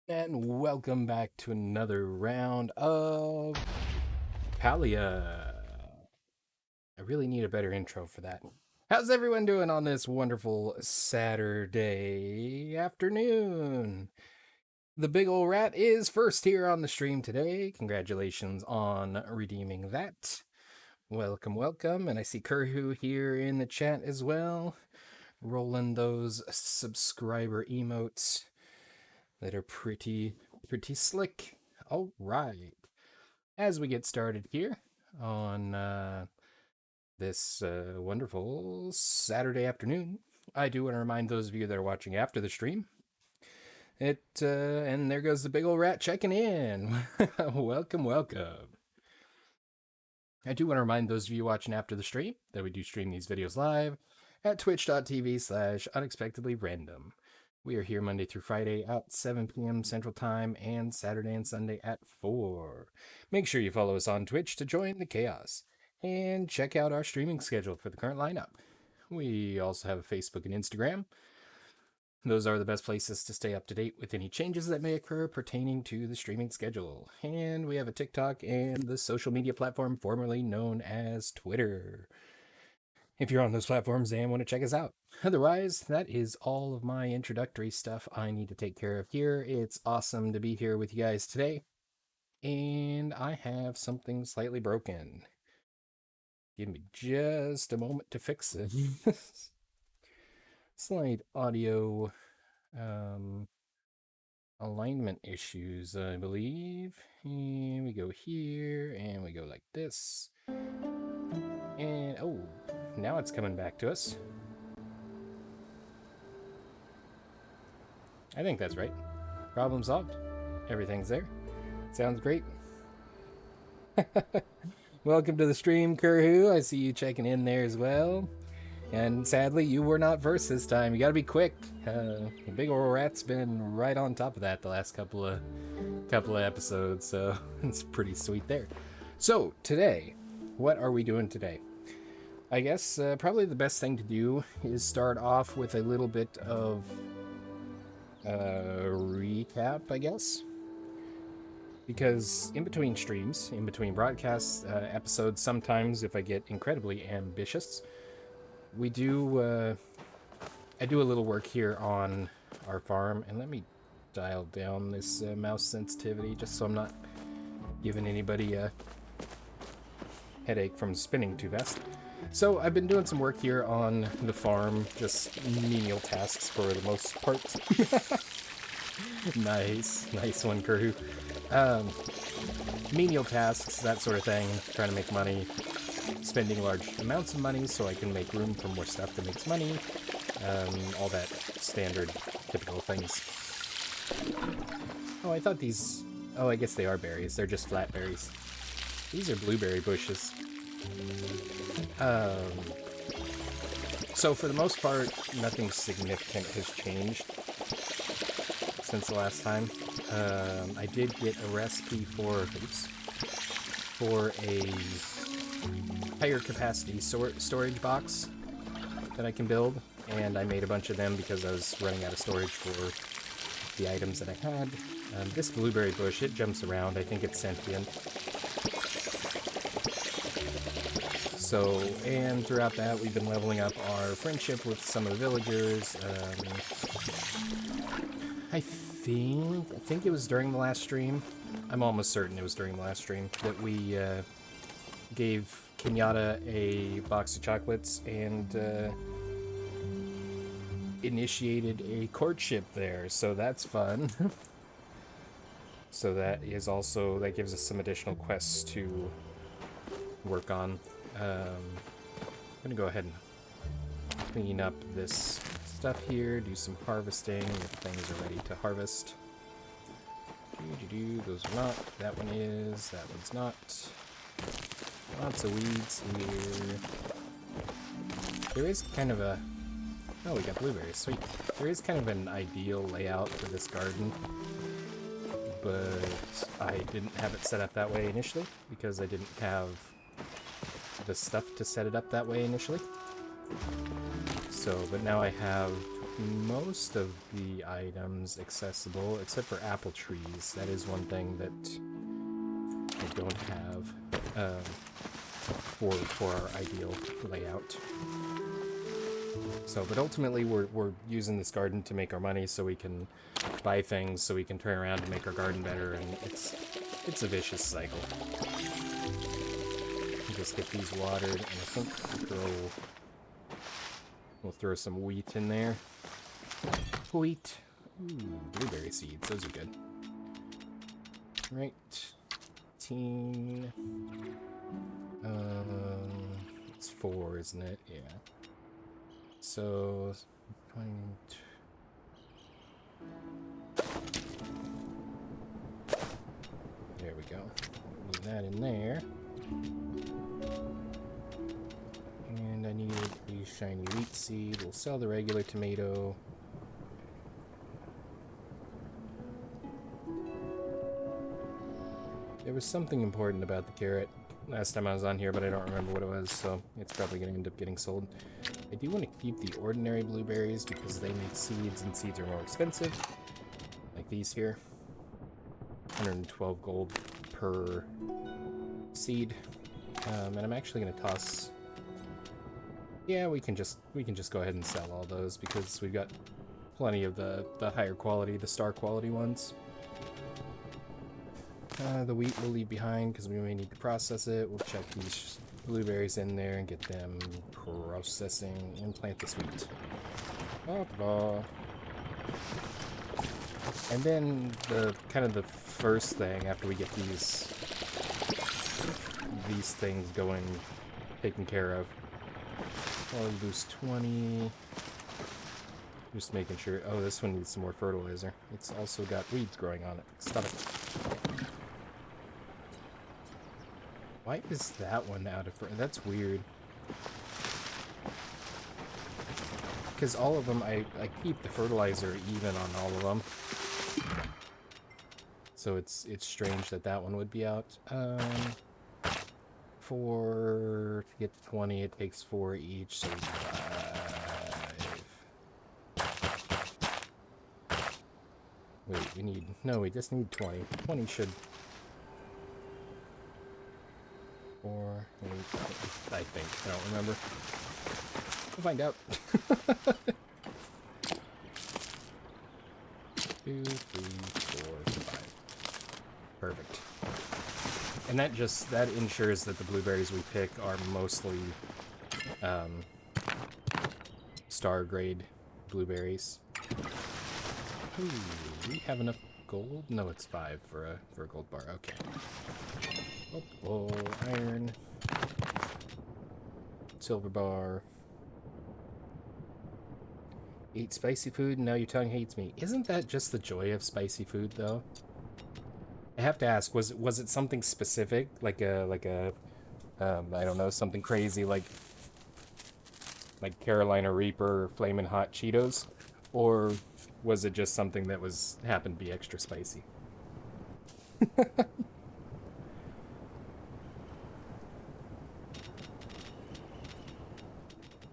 And welcome back to another round of Palia. I really need a better intro for that. How's everyone doing on this wonderful Saturday afternoon? The big ol' rat is first here on the stream today. Congratulations on redeeming that. Welcome, welcome. And I see Kurhu here in the chat as well, rolling those subscriber emotes that are pretty slick. All right. As we get started here on this wonderful Saturday afternoon, I do want to remind those of you that are watching after the stream. And there goes the big old rat checking in. Welcome, welcome. I do want to remind those of you watching after the stream that we do stream these videos live at twitch.tv/unexpectedlyrandom. We are here Monday through Friday at 7 p.m. Central Time and Saturday and Sunday at 4. Make sure you follow us on Twitch to join the chaos and check out our streaming schedule for the current lineup. We also have a Facebook and Instagram. Those are the best places to stay up to date with any changes that may occur pertaining to the streaming schedule. And we have a TikTok and the social media platform formerly known as Twitter, if you're on those platforms and want to check us out. Otherwise, that is all of my introductory stuff I need to take care of here. It's awesome to be here with you guys today. And I have something slightly broken. Give me just a moment to fix it. Slight audio alignment issues, I believe. And we go here, and we go like this. And, oh, now it's coming back to us. I think that's right. Problem solved. Everything's there. Sounds great. Welcome to the stream, Kurhu. I see you checking in there as well. And sadly, you were not first this time. You gotta be quick. The big ol' rat's been right on top of that the last couple of episodes, so it's pretty sweet there. So today, what are we doing today? I guess probably the best thing to do is start off with a little bit of recap, I guess. Because in between streams, in between broadcasts, episodes, sometimes if I get incredibly ambitious, we do, I do a little work here on our farm. And let me dial down this mouse sensitivity just so I'm not giving anybody a headache from spinning too fast. So I've been doing some work here on the farm, just menial tasks for the most part. Nice one, Kurhu. Menial tasks, that sort of thing, trying to make money, spending large amounts of money so I can make room for more stuff that makes money, all that standard, typical things. Oh, I thought these... Oh, I guess they are berries. They're just flat berries. These are blueberry bushes. So for the most part, nothing significant has changed since the last time. I did get a recipe for a higher capacity storage box that I can build, and I made a bunch of them because I was running out of storage for the items that I had. This blueberry bush, it jumps around. I think it's sentient. So, and throughout that, we've been leveling up our friendship with some of the villagers. I think it was during the last stream. I'm almost certain it was during the last stream that we gave Kenyatta a box of chocolates and initiated a courtship there. So that's fun. So that is also, that gives us some additional quests to work on. I'm gonna go ahead and clean up this stuff here, do some harvesting if things are ready to harvest. Those are not. That one is. That one's not. Lots of weeds here. There is kind of a... Oh, we got blueberries. Sweet. There is kind of an ideal layout for this garden, but I didn't have it set up that way initially because I didn't have the stuff to set it up that way initially. So, but now I have most of the items accessible, except for apple trees. That is one thing that I don't have for our ideal layout. So, but ultimately we're using this garden to make our money so we can buy things, so we can turn around and make our garden better, and it's a vicious cycle. Just get these watered, and I think we'll throw some wheat in there. Wheat. Ooh, blueberry seeds, those are good. Right. 18. It's 4, isn't it? Yeah. So, 22. There we go. Leave that in there. And I need a shiny wheat seed. We'll sell the regular tomato. There was something important about the carrot last time I was on here, but I don't remember what it was, so it's probably going to end up getting sold. I do want to keep the ordinary blueberries because they make seeds, and seeds are more expensive. Like these here. 112 gold per seed. And I'm actually going to toss... Yeah, we can just go ahead and sell all those because we've got plenty of the higher quality, the star quality ones. The wheat we'll leave behind because we may need to process it. We'll check these blueberries in there and get them processing and plant this wheat. And then the the first thing after we get these things going, taken care of. I'll boost 20. Just making sure. Oh, this one needs some more fertilizer. It's also got weeds growing on it. Stop it. Why is that one out of fertilizer? That's weird. Because all of them, I keep the fertilizer even on all of them. So it's strange that that one would be out. To get to 20, it takes 4 each, so 5. Wait, we just need 20. 20 should... 4, 8, I think. I don't remember. We'll find out. 2, 3, 4, 5. Perfect. And that ensures that the blueberries we pick are mostly star grade blueberries. Ooh, we have enough gold? No, it's 5 for a gold bar. Okay. Oh, iron. Silver bar. Eat spicy food and now your tongue hates me. Isn't that just the joy of spicy food, though? I have to ask, was it something specific? Like a I don't know, something crazy like Carolina Reaper or Flamin' Hot Cheetos? Or was it just something that happened to be extra spicy?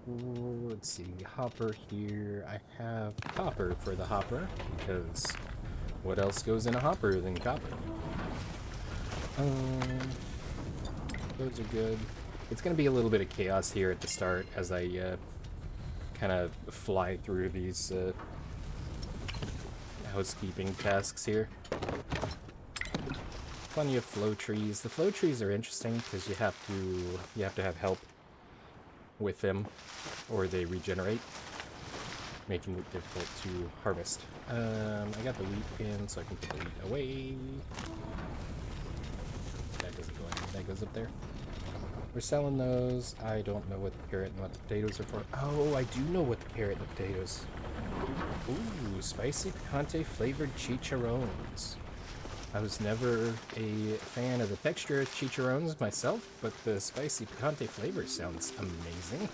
Ooh, let's see, hopper here. I have copper for the hopper, because what else goes in a hopper than copper? Those are good. It's going to be a little bit of chaos here at the start as I kind of fly through these housekeeping tasks here. Plenty of flow trees. The flow trees are interesting because you have to have help with them, or they regenerate, making it difficult to harvest. I got the wheat in, so I can put the wheat away. That doesn't go in. That goes up there. We're selling those. I don't know what the carrot and what the potatoes are for. Oh, I do know what the carrot and the potatoes. Ooh, spicy picante flavored chicharrones. I was never a fan of the texture of chicharrones myself, but the spicy picante flavor sounds amazing.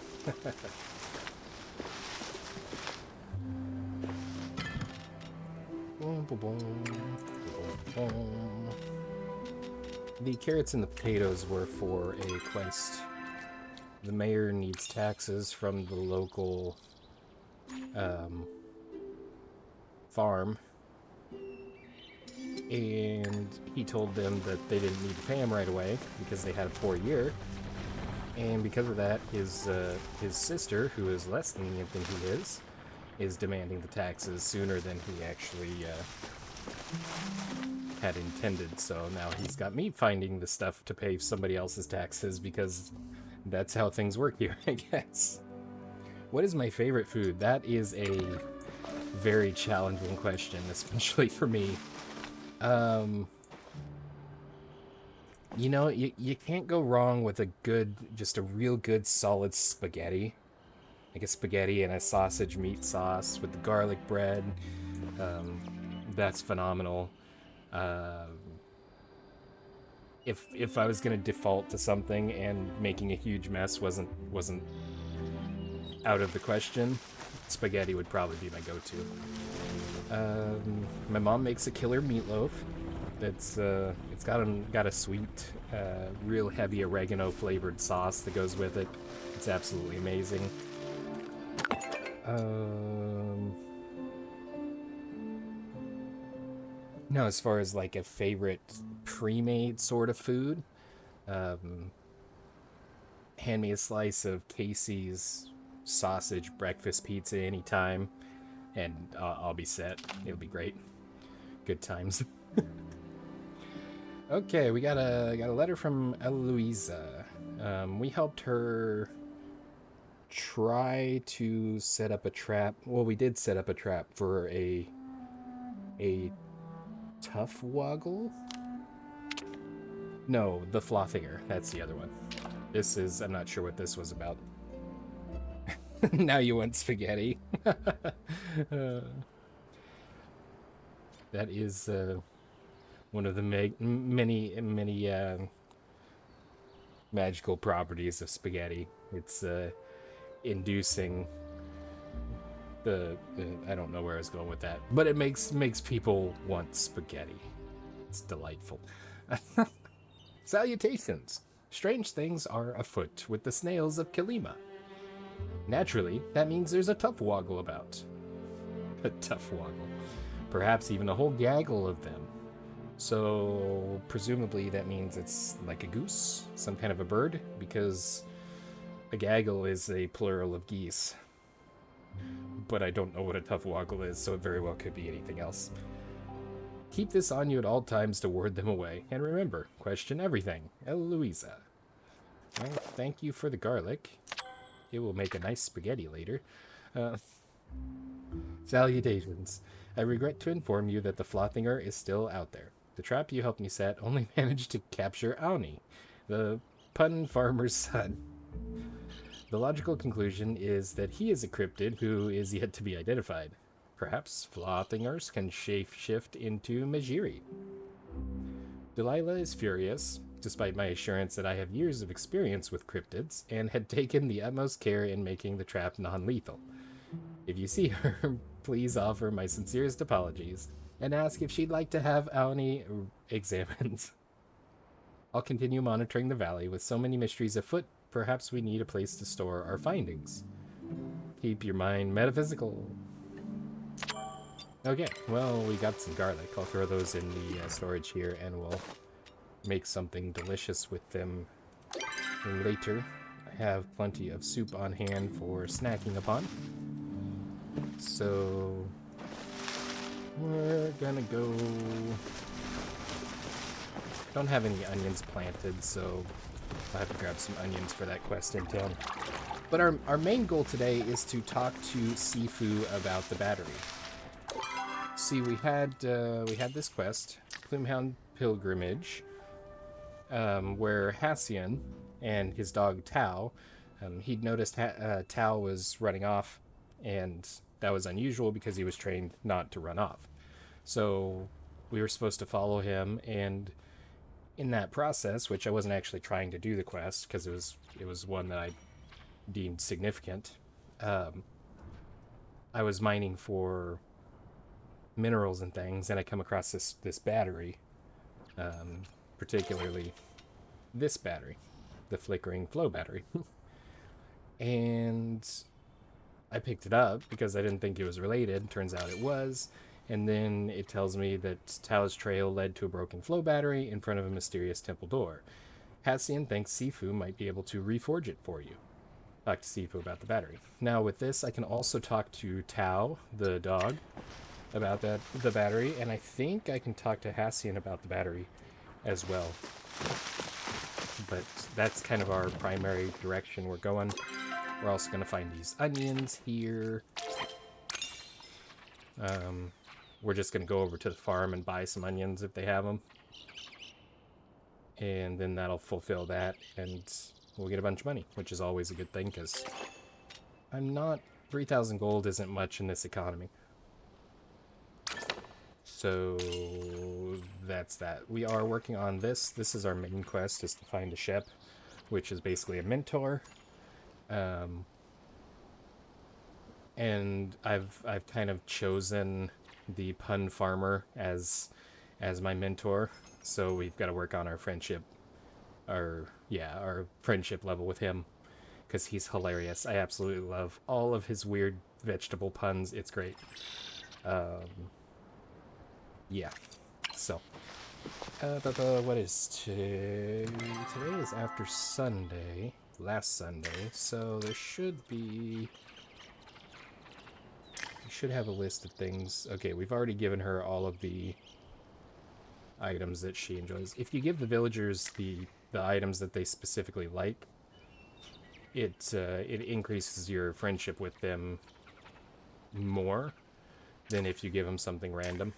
The carrots and the potatoes were for a quest. The mayor needs taxes from the local farm, and he told them that they didn't need to pay him right away because they had a poor year. And because of that, his sister, who is less lenient than he is demanding the taxes sooner than he actually had intended. So now he's got me finding the stuff to pay somebody else's taxes because that's how things work here, I guess. What is my favorite food? That is a very challenging question, especially for me. You know, you can't go wrong with just a real good solid spaghetti. Like a spaghetti and a sausage meat sauce with the garlic bread. That's phenomenal. If I was gonna default to something and making a huge mess wasn't out of the question, spaghetti would probably be my go-to. My mom makes a killer meatloaf. It's got a sweet, real heavy oregano flavored sauce that goes with it. It's absolutely amazing. No, as far as like a favorite pre-made sort of food, hand me a slice of Casey's sausage breakfast pizza anytime, and I'll be set. It'll be great. Good times. Okay, we got a letter from Eloisa. We helped her try to set up a trap. Well, we did set up a trap for a tough woggle. No, the flothinger. That's the other one. I'm not sure what this was about. Now you want spaghetti. That is one of the many magical properties of spaghetti. It's inducing the I don't know where I was going with that, but it makes people want spaghetti. It's delightful. Salutations. Strange things are afoot with the snails of Kalima. Naturally, that means there's a tough woggle about. A tough woggle. Perhaps even a whole gaggle of them. So, presumably that means it's like a goose, some kind of a bird, because a gaggle is a plural of geese. But I don't know what a tough woggle is, so it very well could be anything else. Keep this on you at all times to ward them away. And remember, question everything. Eloisa. Well, thank you for the garlic. It will make a nice spaghetti later. Salutations. I regret to inform you that the Flothinger is still out there. The trap you helped me set only managed to capture Auni, the pun farmer's son. The logical conclusion is that he is a cryptid who is yet to be identified. Perhaps Flothingers can shape-shift into Majiri. Delilah is furious, despite my assurance that I have years of experience with cryptids and had taken the utmost care in making the trap non-lethal. If you see her, please offer my sincerest apologies and ask if she'd like to have Auni examined. I'll continue monitoring the valley. With so many mysteries afoot, perhaps we need a place to store our findings. Keep your mind metaphysical. Okay, well, we got some garlic. I'll throw those in the storage here, and we'll make something delicious with them later. I have plenty of soup on hand for snacking upon. So we're gonna go... I don't have any onions planted, so I'll have to grab some onions for that quest in town. But our main goal today is to talk to Sifu about the battery. See, we had this quest, Plumehound Pilgrimage, where Hassian and his dog Tao, he'd noticed Tao was running off, and that was unusual because he was trained not to run off. So we were supposed to follow him, and in that process, which I wasn't actually trying to do the quest because it was one that I deemed significant, I was mining for minerals and things, and I come across this battery, particularly this battery, the flickering flow battery. And I picked it up because I didn't think it was related. Turns out it was, And then it tells me that Tao's trail led to a broken flow battery in front of a mysterious temple door. Hassian thinks Sifu might be able to reforge it for you. Talk to Sifu about the battery. Now with this, I can also talk to Tao, the dog, about the battery, and I think I can talk to Hassian about the battery as well. But that's kind of our primary direction we're going. We're also going to find these onions here. We're just going to go over to the farm and buy some onions if they have them. And then that'll fulfill that, and we'll get a bunch of money, which is always a good thing, because 3,000 gold isn't much in this economy. So that's that. We are working on this. This is our main quest, is to find a ship, which is basically a mentor. And I've kind of chosen the pun farmer as my mentor. So we've got to work on our friendship, our friendship level with him, because he's hilarious. I absolutely love all of his weird vegetable puns. It's great. Yeah. So, what is today? Today is after Sunday, last Sunday. So there should be. We should have a list of things. Okay, we've already given her all of the items that she enjoys. If you give the villagers the items that they specifically like, it increases your friendship with them more than if you give them something random.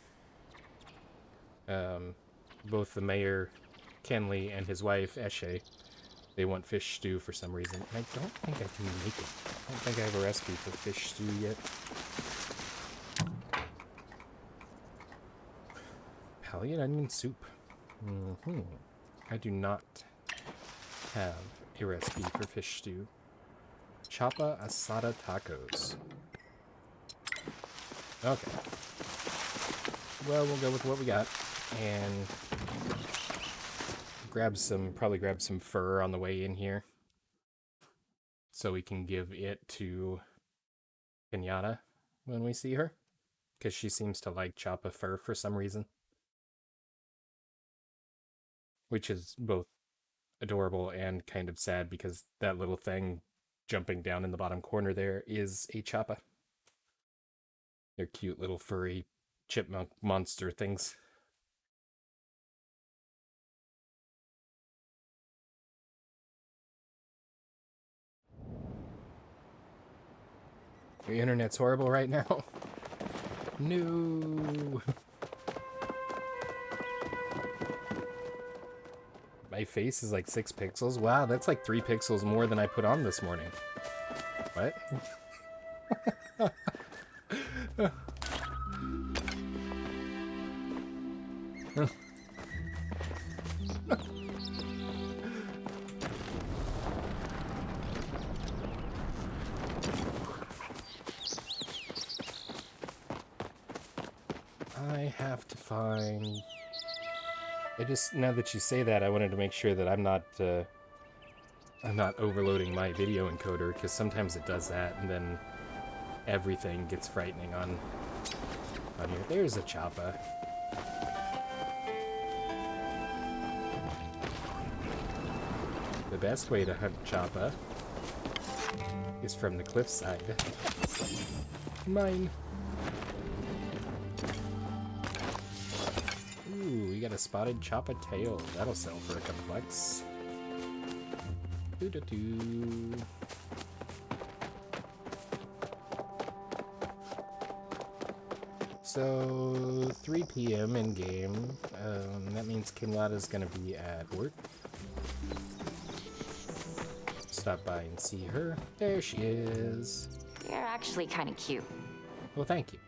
Both the mayor, Kenley, and his wife, Eshe, they want fish stew for some reason. I don't think I can make it. I don't think I have a recipe for fish stew yet. Palia onion soup. I do not have a recipe for fish stew. Chapa asada tacos. Okay. Well, we'll go with what we got, and probably grab some fur on the way in here, so we can give it to Kenyatta when we see her, because she seems to like Chapa fur for some reason, which is both adorable and kind of sad, because that little thing jumping down in the bottom corner there is a Chapa. They're cute little furry chipmunk monster things. Your internet's horrible right now. No. My face is like 6 pixels. Wow, that's like 3 pixels more than I put on this morning. What? I have to find... now that you say that, I wanted to make sure that I'm not overloading my video encoder, because sometimes it does that, and then everything gets frightening on here. There's a Chapa. The best way to hunt Chapa is from the cliffside. Mine. Ooh, we got a spotted Chapa tail. That'll sell for a couple bucks. Doo-doo-doo. So, 3 p.m. in game. That means Kenyatta's gonna be at work. Stop by and see her. There she is. You're actually kind of cute. Well, thank you.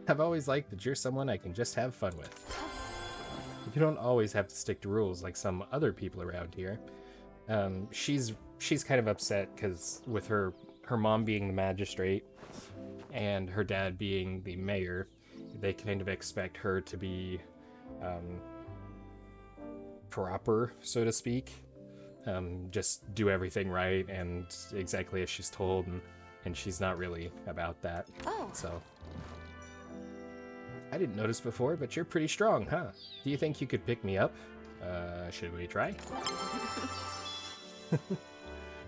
I've always liked that you're someone I can just have fun with. You don't always have to stick to rules like some other people around here. She's kind of upset because with her mom being the magistrate and her dad being the mayor, they kind of expect her to be proper, so to speak. Just do everything right and exactly as she's told, and she's not really about that. Oh. So I didn't notice before, but you're pretty strong, huh? Do you think you could pick me up? Should we try?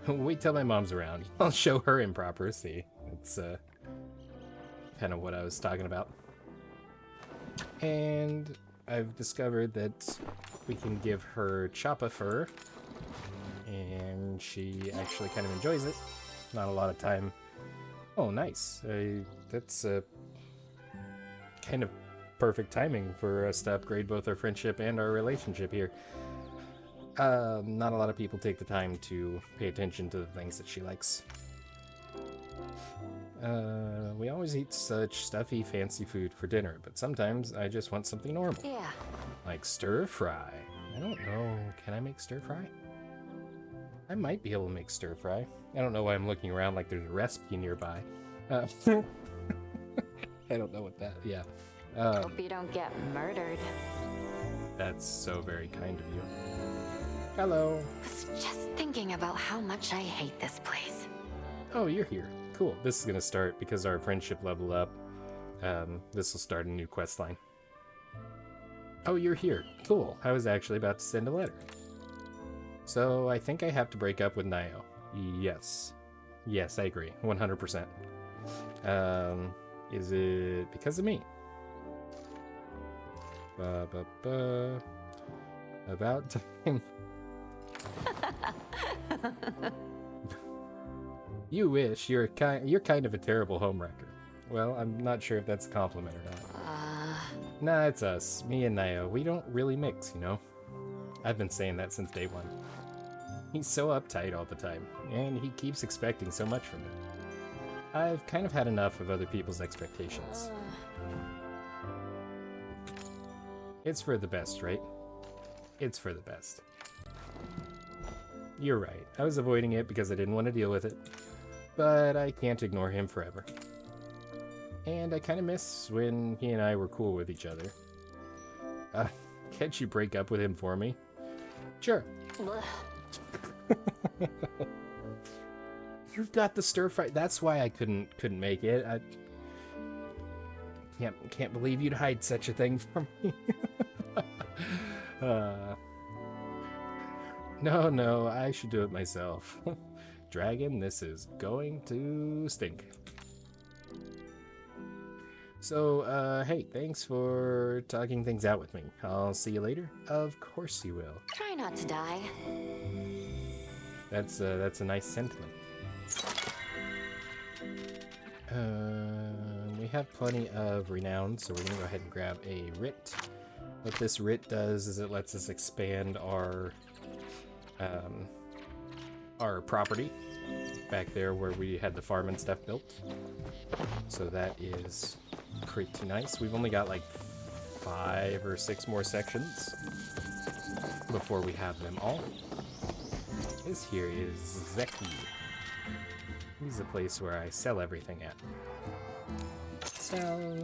Wait till my mom's around. I'll show her improper. See, it's kind of what I was talking about. And I've discovered that we can give her Choppa fur, and she actually kind of enjoys it. Not a lot of time. Oh, nice. That's kind of perfect timing for us to upgrade both our friendship and our relationship here. Not a lot of people take the time to pay attention to the things that she likes. We always eat such stuffy, fancy food for dinner, but sometimes I just want something normal. Yeah. Like stir fry. I don't know. Can I make stir fry? I might be able to make stir fry. I don't know why I'm looking around like there's a recipe nearby. I don't know what that. Yeah. Hope you don't get murdered. That's so very kind of you. Hello. Was just thinking about how much I hate this place. Oh, you're here. Cool. This is gonna start because our friendship leveled up. This will start a new quest line. Oh, you're here. Cool. I was actually about to send a letter. So I think I have to break up with Nio. Yes. Yes, I agree. 100%. Is it because of me? About time. You wish. You're kind of a terrible homewrecker. Well, I'm not sure if that's a compliment or not. Nah, it's us. Me and Nio. We don't really mix, you know? I've been saying that since day one. He's so uptight all the time, and he keeps expecting so much from me. I've kind of had enough of other people's expectations. It's for the best, right? It's for the best. You're right. I was avoiding it because I didn't want to deal with it. But I can't ignore him forever. And I kind of miss when he and I were cool with each other. Can't you break up with him for me? Sure. You've got the stir fry. That's why I couldn't make it. I can't believe you'd hide such a thing from me. No, I should do it myself. Dragon, this is going to stink. So, hey, thanks for talking things out with me. I'll see you later. Of course you will. Try not to die. That's a nice sentiment. We have plenty of renown, so we're gonna go ahead and grab a writ. What this writ does is it lets us expand our property back there where we had the farm and stuff built. So that is pretty nice. We've only got like 5 or 6 more sections before we have them all. This here is Zeki. He's the place where I sell everything at. Sell.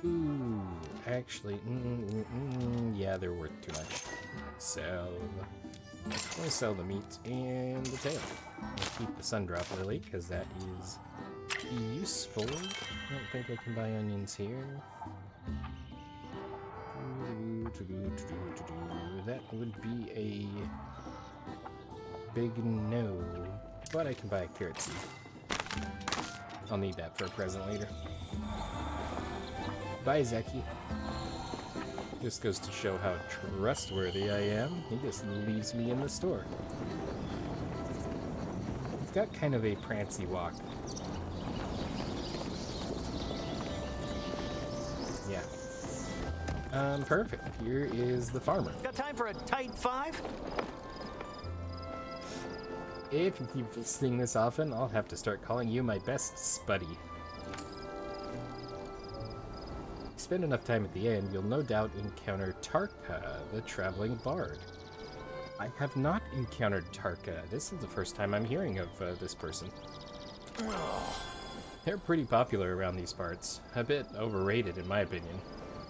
Ooh, actually, yeah, they're worth too much. Sell. I'm gonna sell the meat and the tail. I'll keep the sundrop lily because that is useful. I don't think I can buy onions here. That would be a big no, but I can buy a carrot seed. I'll need that for a present later. Bye, Zeki. Just goes to show how trustworthy I am. He just leaves me in the store. He's got kind of a prancy walk. Yeah. Perfect. Here is the farmer. Got time for a tight 5? If you keep visiting this often, I'll have to start calling you my best spuddy. Spend enough time at the end, you'll no doubt encounter Tarka, the traveling bard. I have not encountered Tarka. This is the first time I'm hearing of this person. They're pretty popular around these parts. A bit overrated in my opinion.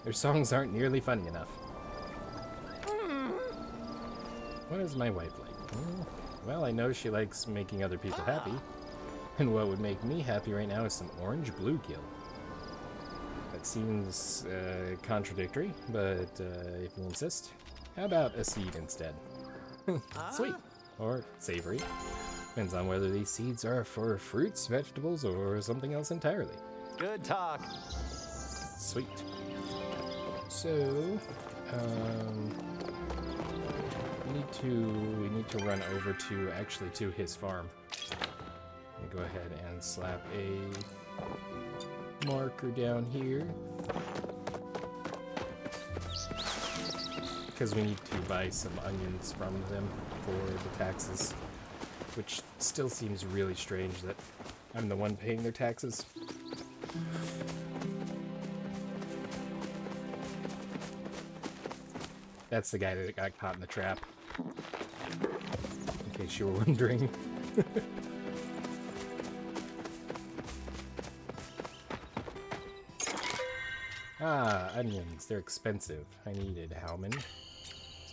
Their songs aren't nearly funny enough. What is my wife like? Well, I know she likes making other people happy. And what would make me happy right now is some orange bluegill. That seems contradictory, but if you insist, how about a seed instead? Sweet. Or savory. Depends on whether these seeds are for fruits, vegetables, or something else entirely. Good talk. Sweet. So, we need to run over to his farm. Let me go ahead and slap a marker down here. Because we need to buy some onions from them for the taxes. Which still seems really strange that I'm the one paying their taxes. That's the guy that got caught in the trap. In case you were wondering. Ah, onions. They're expensive. I needed how many?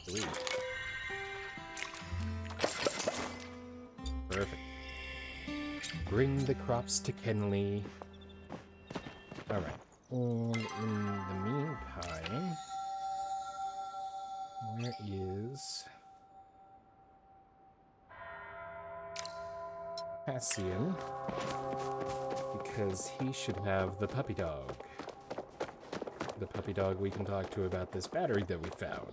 3. Perfect. Bring the crops to Kenley. Alright. And in the meantime, where is Cassian? Because he should have the puppy dog. The puppy dog we can talk to about this battery that we found.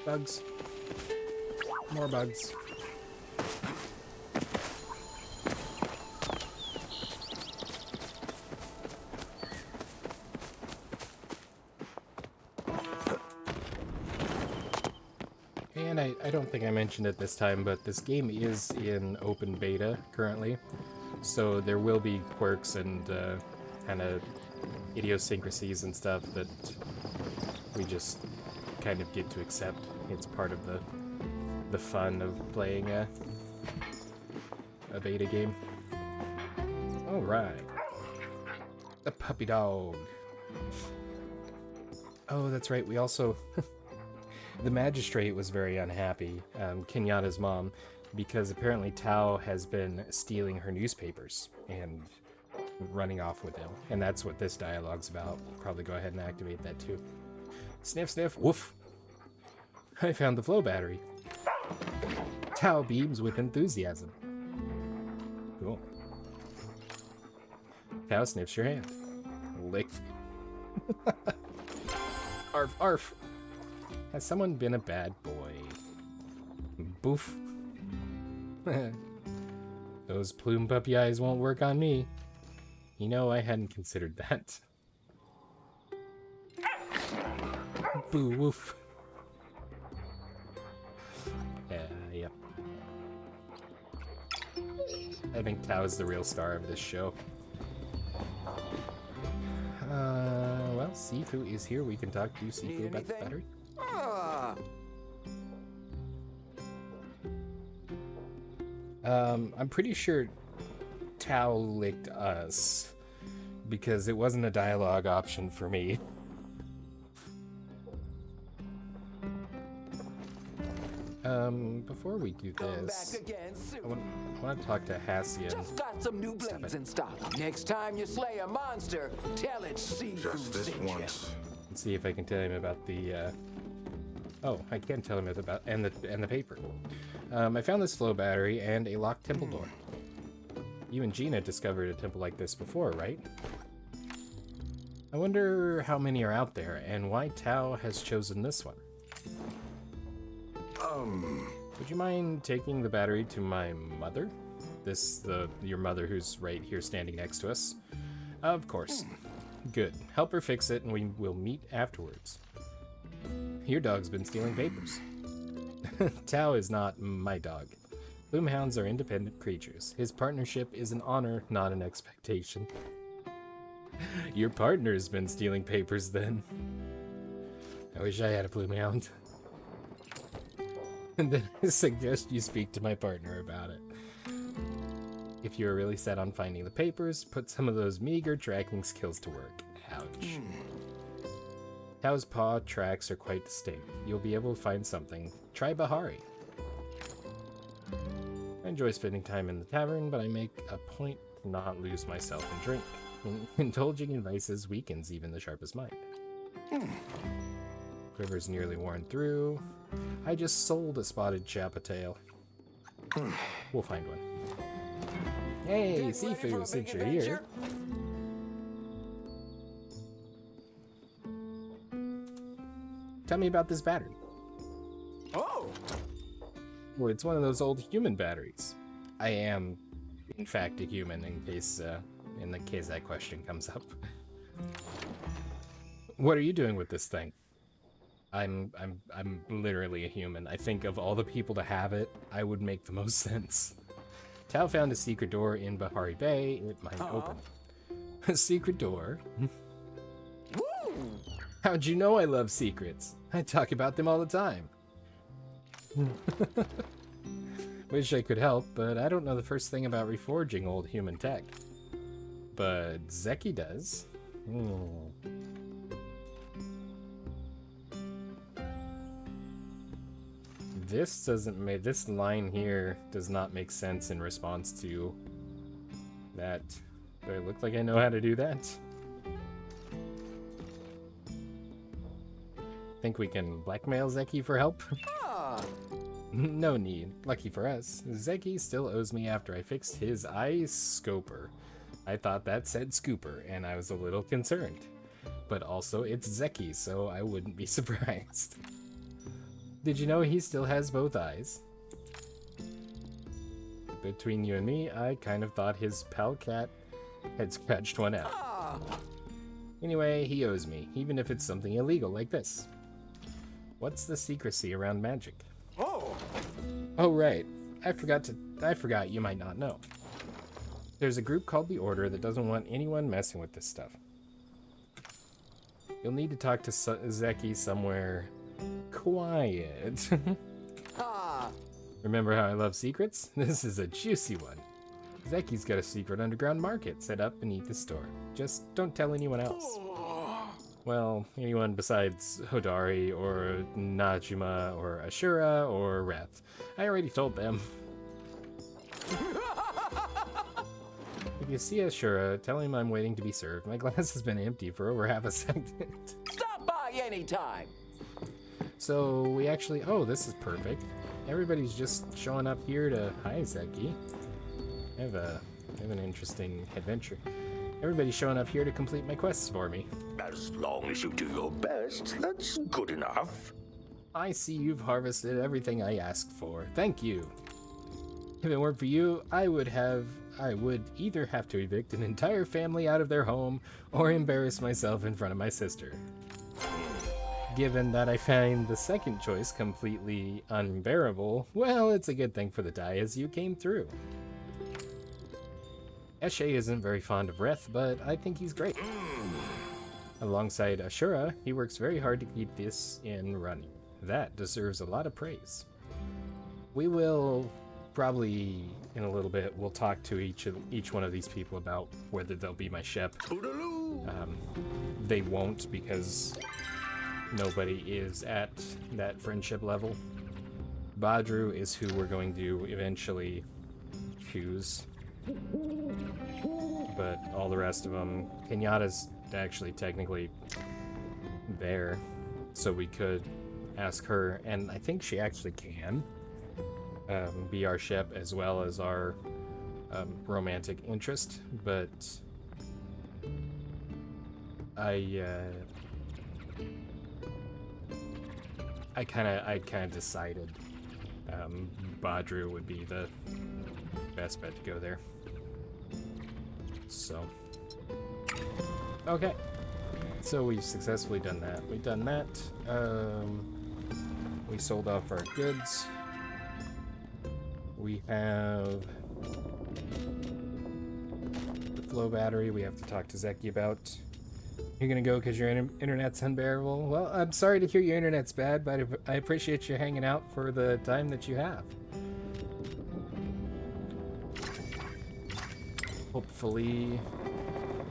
Bugs. More bugs. And I don't think I mentioned it this time, but this game is in open beta currently. So there will be quirks and kind of idiosyncrasies and stuff that we just kind of get to accept. It's part of the fun of playing a beta game. All right, the puppy dog. Oh, that's right. We also the magistrate was very unhappy, Kenyatta's mom, because apparently Tao has been stealing her newspapers and running off with them, and that's what this dialogue's about. We'll probably go ahead and activate that too. Sniff, sniff, woof. I found the flow battery. Tao beams with enthusiasm. Cool. Tao sniffs your hand. Lick. Arf, arf. Has someone been a bad boy? Boof. Those plume puppy eyes won't work on me. You know, I hadn't considered that. Boo woof. Yep. I think Tao is the real star of this show. Well, Sifu is here. We can talk to Sifu about the battery. I'm pretty sure Tao licked us because it wasn't a dialogue option for me. Before we do this, I want to talk to Hassian. Just got some new blades in stock. Next time you slay a monster, tell it Sifu Just this sent ya. once. Let's see if I can tell him about the, Oh, I can tell him about and the paper. I found this flow battery and a locked temple door. You and Gina discovered a temple like this before, right? I wonder how many are out there and why Tao has chosen this one. Would you mind taking the battery to my mother? Your mother who's right here standing next to us? Of course. Good. Help her fix it and we will meet afterwards. Your dog's been stealing papers. Tao is not my dog. Boomhounds are independent creatures. His partnership is an honor, not an expectation. Your partner's been stealing papers then. I wish I had a Boomhound. And then I suggest you speak to my partner about it. If you're really set on finding the papers, put some of those meager tracking skills to work. Ouch. Tao's paw tracks are quite distinct. You'll be able to find something. Try Bahari. I enjoy spending time in the tavern, but I make a point to not lose myself in drink. Indulging in vices weakens even the sharpest mind. Quiver's nearly worn through. I just sold a spotted chapatail. We'll find one. Hey, Sifu, since you're here. Tell me about this battery. Oh! Well, it's one of those old human batteries. I am, in fact, a human. In the case that question comes up. What are you doing with this thing? I'm literally a human. I think of all the people to have it, I would make the most sense. Tao found a secret door in Bahari Bay. It might open. A secret door? Woo! How'd you know I love secrets? I talk about them all the time. Wish I could help, but I don't know the first thing about reforging old human tech. But Zeki does. This line here does not make sense in response to that. Do I look like I know how to do that? Think we can blackmail Zeki for help? No need. Lucky for us, Zeki still owes me after I fixed his eye scoper. I thought that said scooper, and I was a little concerned. But also, it's Zeki, so I wouldn't be surprised. Did you know he still has both eyes? Between you and me, I kind of thought his pal cat had scratched one out. Anyway, he owes me, even if it's something illegal like this. What's the secrecy around magic? Oh right, I forgot you might not know. There's a group called the Order that doesn't want anyone messing with this stuff. You'll need to talk to Zeki somewhere quiet. Remember how I love secrets? This is a juicy one. Zeki's got a secret underground market set up beneath the store. Just don't tell anyone else. Well, anyone besides Hodari, or Najima, or Ashura, or Reth. I already told them. If you see Ashura, tell him I'm waiting to be served. My glass has been empty for over half a second. Stop by anytime. So we actually, oh, this is perfect. Everybody's just showing up here to, hi Zeki. I have an interesting adventure. Everybody's showing up here to complete my quests for me. As long as you do your best, that's good enough. I see you've harvested everything I asked for. Thank you. If it weren't for you, I would either have to evict an entire family out of their home or embarrass myself in front of my sister. Given that I find the second choice completely unbearable, well, it's a good thing for the die as you came through. Eshe isn't very fond of Reth, but I think he's great. Alongside Ashura, he works very hard to keep this in running. That deserves a lot of praise. We will probably, in a little bit, we'll talk to each one of these people about whether they'll be my shep. They won't, because nobody is at that friendship level. Badru is who we're going to eventually choose. But all the rest of them, Kenyatta's actually technically there, so we could ask her, and I think she actually can be our shep as well as our romantic interest, but I kind of decided Badru would be the best bet to go there. So, okay. So we've successfully done that. We've done that. We sold off our goods. We have the flow battery we have to talk to Zeki about. You're gonna go because your internet's unbearable? Well, I'm sorry to hear your internet's bad, but I appreciate you hanging out for the time that you have. Hopefully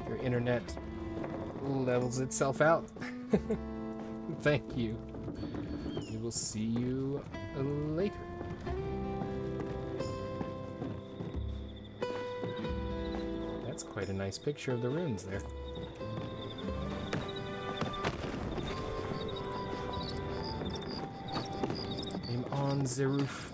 your internet levels itself out. Thank you. We will see you later. That's quite a nice picture of the ruins there. I'm on the roof.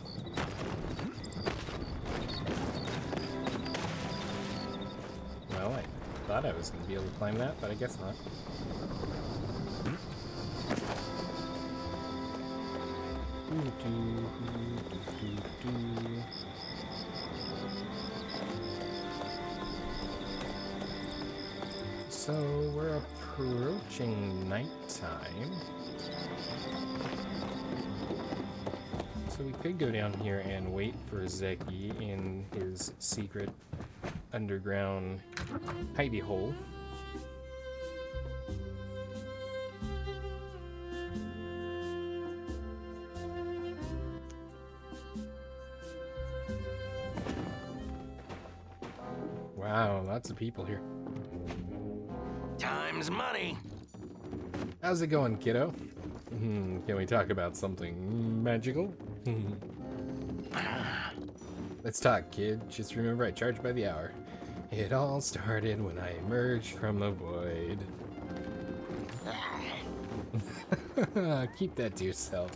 Well, I thought I was going to be able to climb that, but I guess not. So we're approaching nighttime. So we could go down here and wait for Zeki in his secret underground hidey hole. Wow, lots of people here. Time's money. How's it going, kiddo? Can we talk about something magical? Let's talk, kid. Just remember I charge by the hour. It all started when I emerged from the void. Keep that to yourself.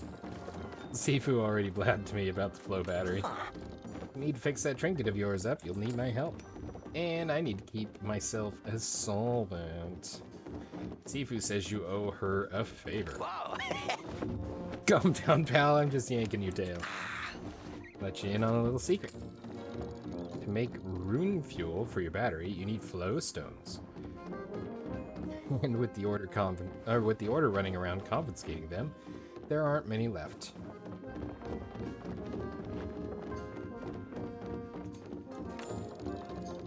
Sifu already blabbed to me about the flow battery. You need to fix that trinket of yours up, you'll need my help. And I need to keep myself a solvent. Sifu says you owe her a favor. Whoa. Calm down, pal, I'm just yanking your tail. Let you in on a little secret. To make rune fuel for your battery, you need flow stones. And with the order running around confiscating them, there aren't many left.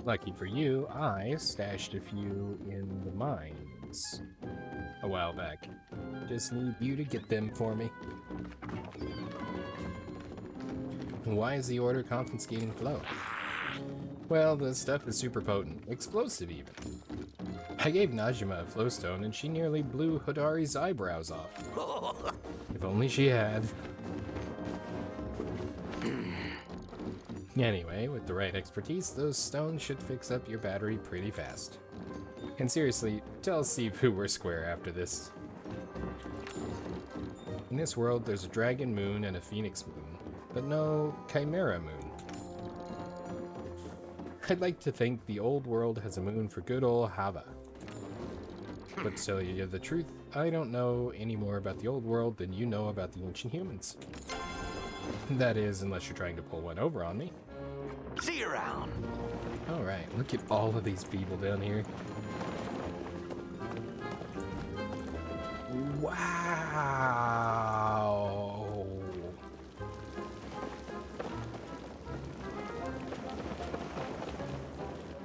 Lucky for you, I stashed a few in the mines a while back. Just need you to get them for me. Why is the order confiscating flow? Well, the stuff is super potent, explosive even. I gave Najima a flowstone and she nearly blew Hodari's eyebrows off. If only she had. Anyway, with the right expertise, those stones should fix up your battery pretty fast. And seriously, tell Sifu we're square after this. In this world, there's a dragon moon and a phoenix moon, but no chimera moon. I'd like to think the old world has a moon for good old Hava. But to tell you the truth, I don't know any more about the old world than you know about the ancient humans. That is, unless you're trying to pull one over on me. See you around. Alright, look at all of these people down here. Wow!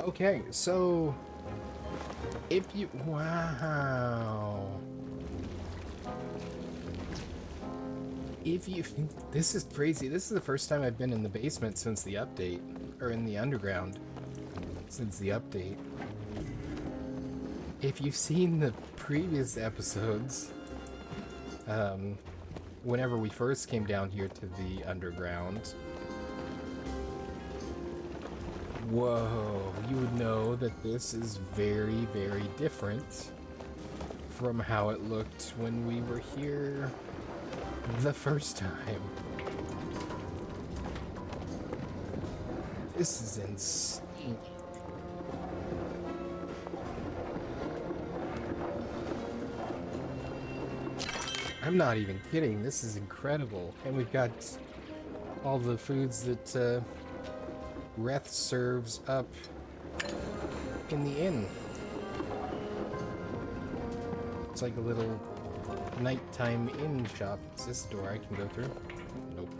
Okay, so if you... Wow. If you... This is crazy. This is the first time I've been in the basement since the update. Or in the underground. Since the update. If you've seen the previous episodes, whenever we first came down here to the underground, whoa, you would know that this is very, very different from how it looked when we were here the first time. This is insane. I'm not even kidding, this is incredible. And we've got all the foods that Reth serves up in the inn. It's like a little nighttime inn shop. Is this a door I can go through? Nope.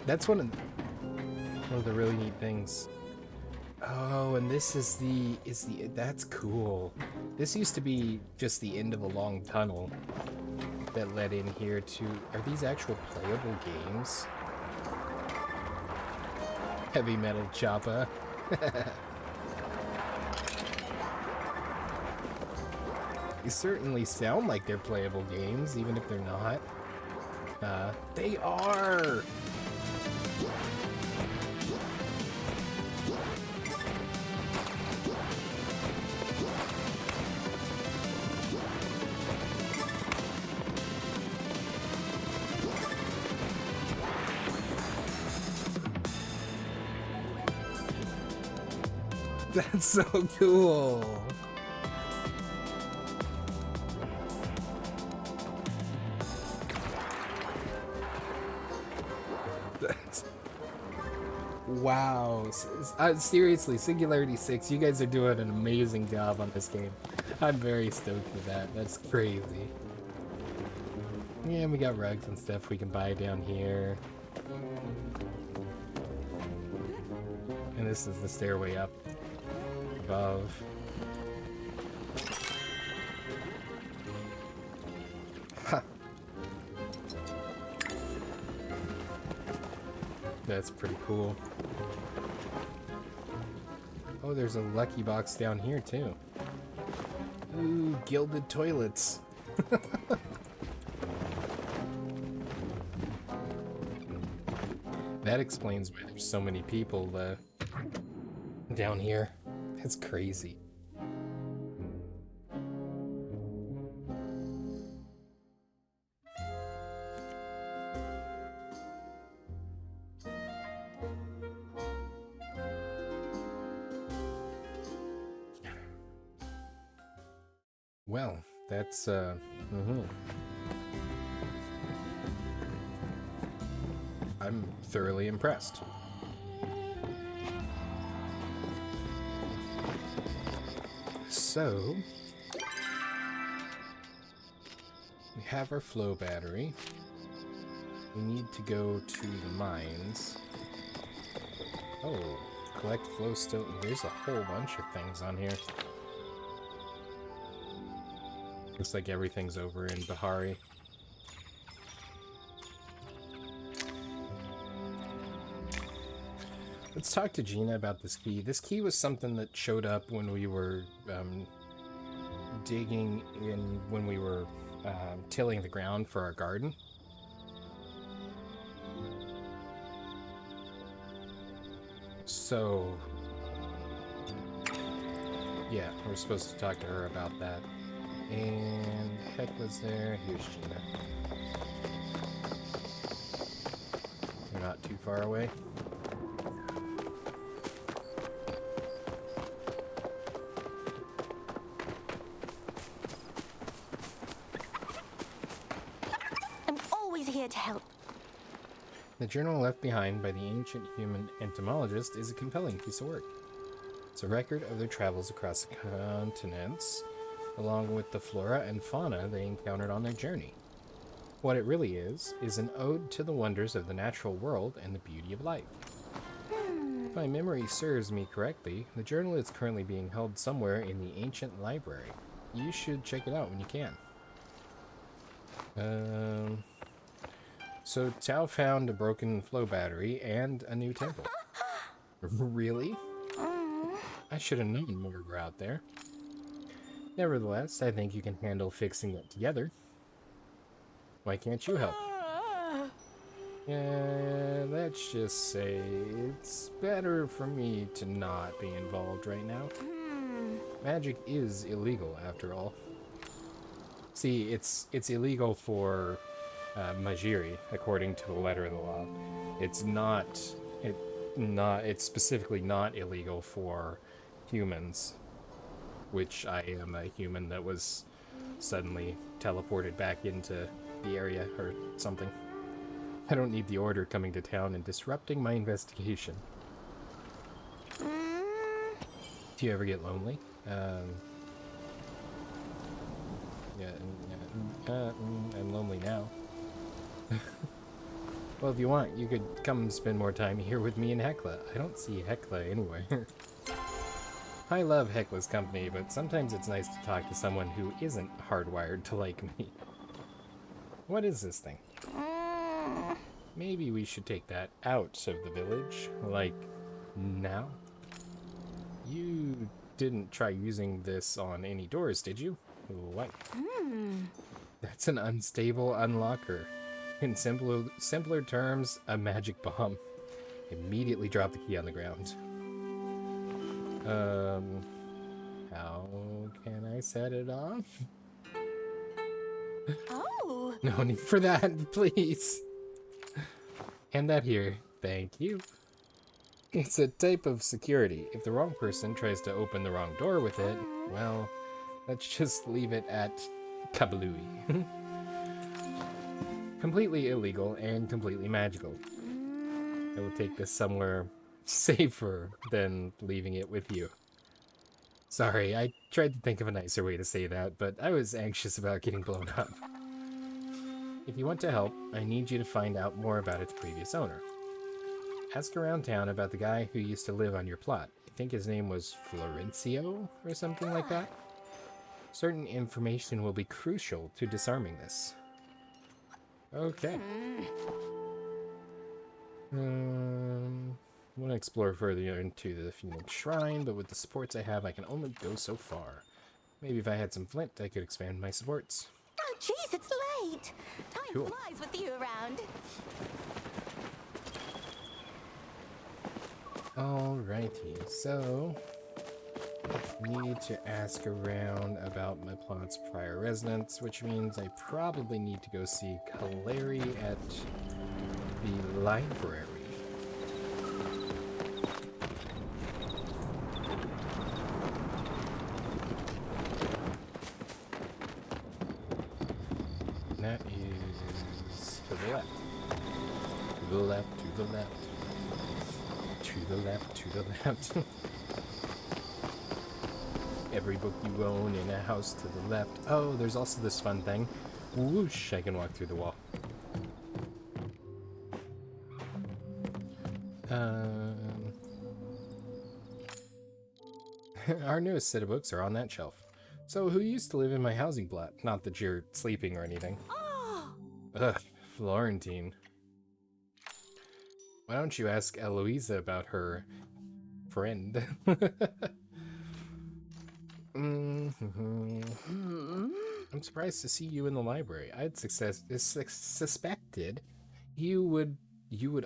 That's one of the really neat things. Oh, and this is the that's cool. This used to be just the end of a long tunnel that led in here to... Are these actual playable games? Heavy Metal Choppa. They certainly sound like they're playable games, even if they're not. They are! That's so cool! That's... Wow. Seriously, Singularity 6, you guys are doing an amazing job on this game. I'm very stoked with that. That's crazy. Yeah, we got rugs and stuff we can buy down here. And this is the stairway up above. Huh. That's pretty cool. Oh, there's a lucky box down here too. Ooh, gilded toilets. That explains why there's so many people down here. That's crazy. Well, that's I'm thoroughly impressed. So, we have our flow battery. We need to go to the mines. Oh, collect flow still. There's a whole bunch of things on here. Looks like everything's over in Bahari. Let's talk to Gina about this key. This key was something that showed up when we were digging in, when we were tilling the ground for our garden. So, yeah, we're supposed to talk to her about that. And Hecla's there. Here's Gina. You're not too far away. I'm always here to help. The journal left behind by the ancient human entomologist is a compelling piece of work. It's a record of their travels across the continents, along with the flora and fauna they encountered on their journey. What it really is an ode to the wonders of the natural world and the beauty of life. If my memory serves me correctly, the journal is currently being held somewhere in the ancient library. You should check it out when you can. So Tao found a broken flow battery and a new temple. Really? I should have known more were out there. Nevertheless, I think you can handle fixing it together. Why can't you help? Yeah, let's just say it's better for me to not be involved right now. Magic is illegal, after all. See, it's illegal for Majiri, according to the letter of the law. It's specifically not illegal for humans, which I am a human that was suddenly teleported back into the area or something. I don't need the order coming to town and disrupting my investigation. Do you ever get lonely? I'm lonely now. Well, if you want, you could come spend more time here with me and Hecla. I don't see Hecla anywhere. I love Hecla's company, but sometimes it's nice to talk to someone who isn't hardwired to like me. What is this thing? Maybe we should take that out of the village, like now? You didn't try using this on any doors, did you? What? That's an unstable unlocker. In simpler terms, a magic bomb. Immediately drop the key on the ground. How can I set it off? Oh. No need for that, please. Hand that here. Thank you. It's a type of security. If the wrong person tries to open the wrong door with it, well, let's just leave it at kablooey. Completely illegal and completely magical. I will take this somewhere safer than leaving it with you. Sorry, I tried to think of a nicer way to say that, but I was anxious about getting blown up. If you want to help, I need you to find out more about its previous owner. Ask around town about the guy who used to live on your plot. I think his name was Florencio or something like that. Certain information will be crucial to disarming this. Okay. I want to explore further into the Phoenix Shrine, but with the supports I have, I can only go so far. Maybe if I had some flint, I could expand my supports. Oh, jeez, it's late. Time Cool. flies with you around. Alrighty, so need to ask around about my plot's prior residence, which means I probably need to go see Caleri at the library. That is to the left. To the left, to the left. To the left, to the left. Every book you own in a house to the left. Oh, there's also this fun thing. Whoosh, I can walk through the wall. Our newest set of books are on that shelf. So who used to live in my housing plot? Not that you're sleeping or anything. Ugh, Florentine. Why don't you ask Eloisa about her friend? I'm surprised to see you in the library. I'd suspected you would be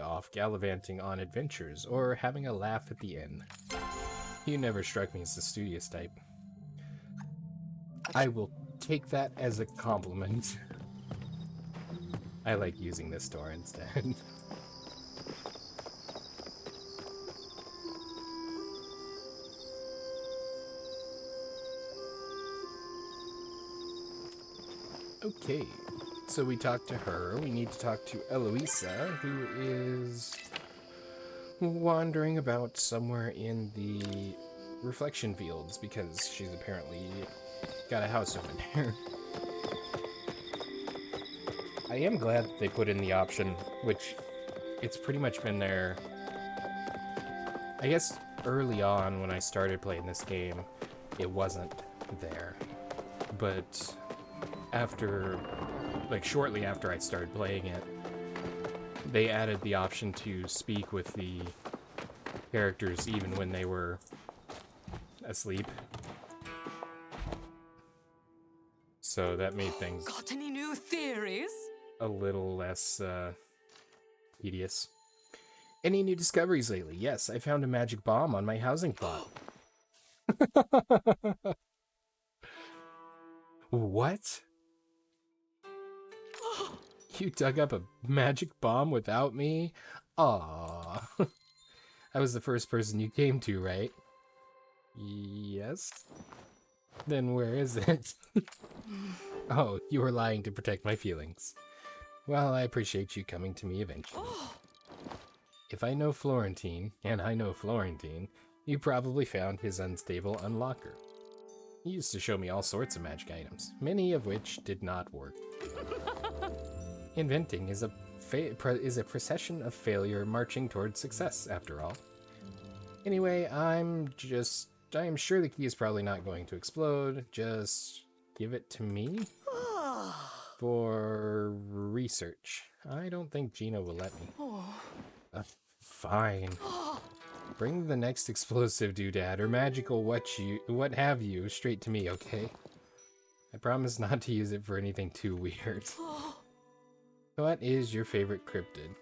off gallivanting on adventures or having a laugh at the inn. You never struck me as the studious type. I will take that as a compliment. I like using this door instead. Okay, so we talked to her. We need to talk to Eloisa, who is wandering about somewhere in the reflection fields because she's apparently got a house over there. I am glad that they put in the option, which it's pretty much been there. I guess early on when I started playing this game, it wasn't there. But after, like shortly after I started playing it, they added the option to speak with the characters even when they were asleep. So that made things Got any new theories? a little less tedious. Any new discoveries lately? Yes, I found a magic bomb on my housing plot. What? You dug up a magic bomb without me? Aww. I was the first person you came to, right? Yes. Then where is it? Oh, you were lying to protect my feelings. Well, I appreciate you coming to me eventually. If I know Florentine, and I know Florentine, you probably found his unstable unlocker. He used to show me all sorts of magic items, many of which did not work. Inventing is a procession of failure marching towards success, after all. Anyway, I am sure the key is probably not going to explode. Just give it to me for research. I don't think Gina will let me. Fine. Bring the next explosive doodad or magical what have you straight to me, okay? I promise not to use it for anything too weird. What is your favorite cryptid?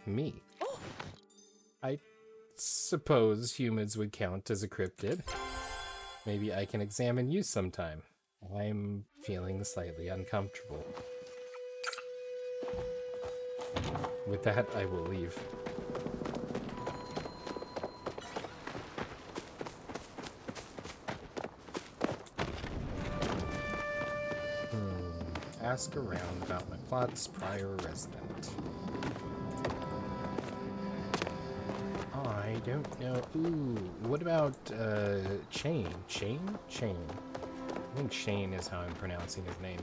Me. I suppose humans would count as a cryptid. Maybe I can examine you sometime. I'm feeling slightly uncomfortable. With that, I will leave. Ask around about my plot's prior resident. I don't know. Ooh, what about, Chain? Chain? Chain. I think Shane is how I'm pronouncing his name.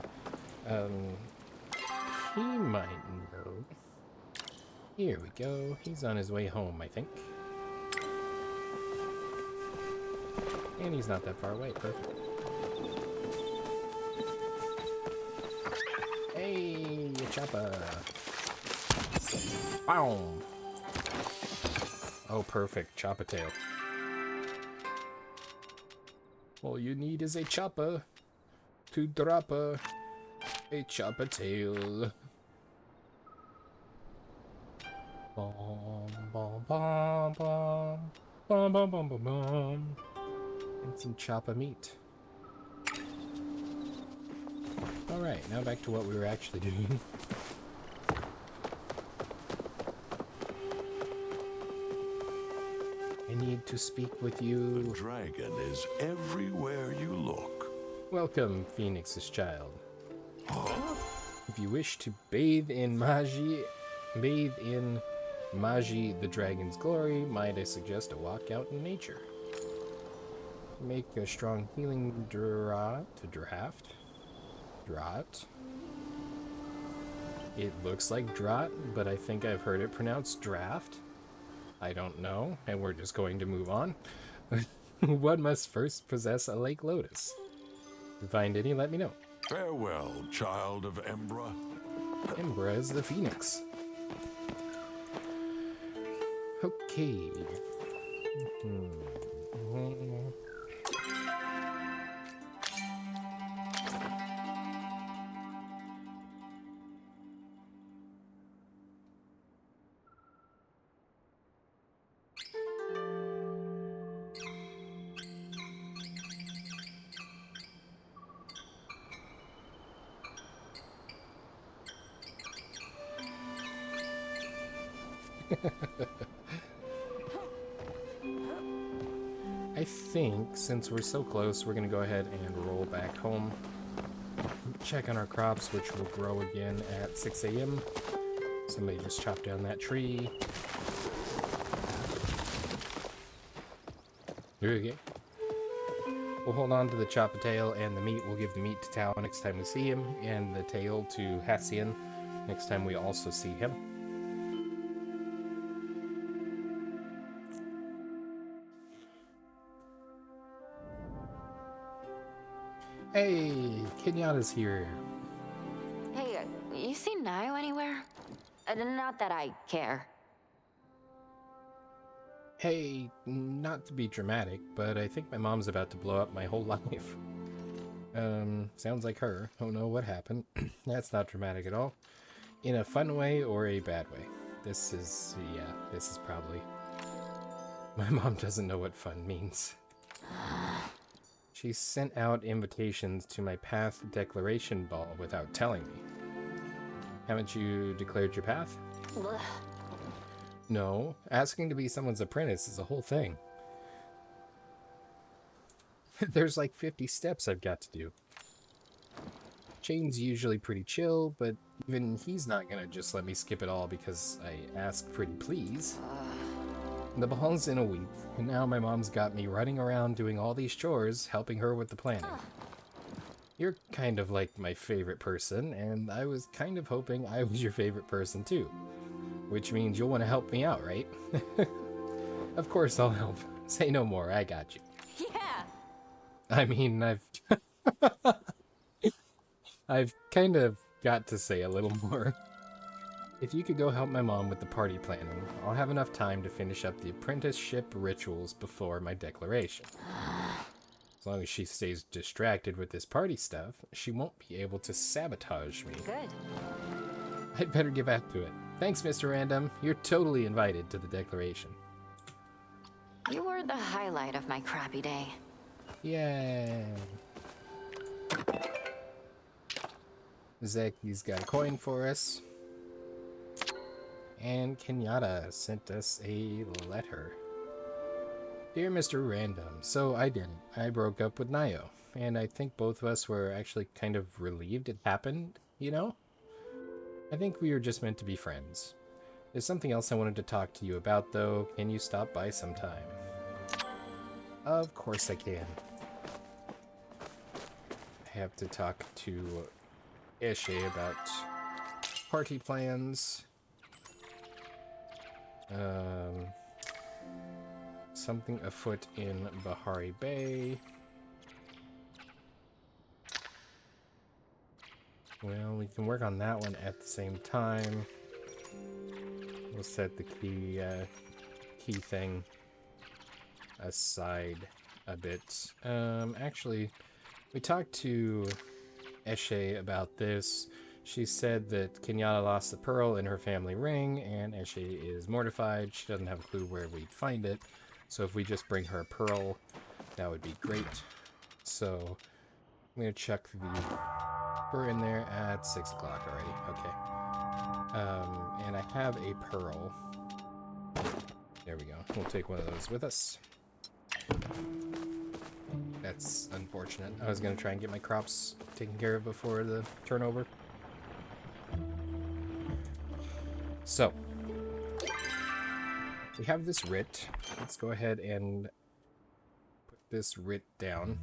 He might know. Here we go. He's on his way home, I think. And he's not that far away. Perfect. Hey, choppa. Boom. Oh, perfect. Choppa tail. All you need is a chopper to drop a chopper tail. Bom, bom, bom, bom. Bom, bom, bom, bom, bom. And some chopper meat. Alright, now back to what we were actually doing. I need to speak with you. The dragon is everywhere you look. Welcome, Phoenix's child. If you wish to bathe in Magi the dragon's glory, might I suggest a walk out in nature. Make a strong healing draft. It looks like draught, but I think I've heard it pronounced draft. I don't know, and we're just going to move on. One must first possess a Lake Lotus. If you find any, let me know. Farewell, child of Embra. Embra is the phoenix. Okay. I think, since we're so close, we're gonna go ahead and roll back home. Check on our crops, which will grow again at 6 a.m. Somebody just chopped down that tree. Here we go. We'll hold on to the chopper tail and the meat. We'll give the meat to Tao next time we see him, and the tail to Hassian next time we also see him. Hey, Kenyatta's here. Hey, you seen Nio anywhere? Not that I care. Hey, not to be dramatic, but I think my mom's about to blow up my whole life. Sounds like her. Don't know what happened. That's not dramatic at all. In a fun way or a bad way. This is probably... My mom doesn't know what fun means. She sent out invitations to my path declaration ball without telling me. Haven't you declared your path? Ugh. No, asking to be someone's apprentice is a whole thing. There's like 50 steps I've got to do. Shane's usually pretty chill, but even he's not gonna just let me skip it all because I ask pretty please. The ball's in a week, and now my mom's got me running around doing all these chores, helping her with the planning. You're kind of like my favorite person, and I was kind of hoping I was your favorite person too. Which means you'll want to help me out, right? Of course I'll help. Say no more, I got you. Yeah. I mean, I've kind of got to say a little more. If you could go help my mom with the party planning, I'll have enough time to finish up the apprenticeship rituals before my declaration. As long as she stays distracted with this party stuff, she won't be able to sabotage me. Good. I'd better get back to it. Thanks, Mr. Random. You're totally invited to the declaration. You were the highlight of my crappy day. Yay. Zeki's got a coin for us. And Kenyatta sent us a letter. Dear Mr. Random, so I did it. I broke up with Nayo. And I think both of us were actually kind of relieved it happened, you know? I think we were just meant to be friends. There's something else I wanted to talk to you about, though. Can you stop by sometime? Of course I can. I have to talk to Eshe about party plans. Something afoot in Bahari Bay. Well, we can work on that one at the same time. We'll set the key thing aside a bit. Actually, we talked to Eshe about this. She said that Kenyatta lost the pearl in her family ring, and Eshe is mortified. She doesn't have a clue where we'd find it. So if we just bring her a pearl, that would be great. So I'm gonna check the... We're in there at 6 o'clock already. Okay. And I have a pearl. There we go. We'll take one of those with us. That's unfortunate. I was gonna try and get my crops taken care of before the turnover. So, we have this writ. Let's go ahead and put this writ down.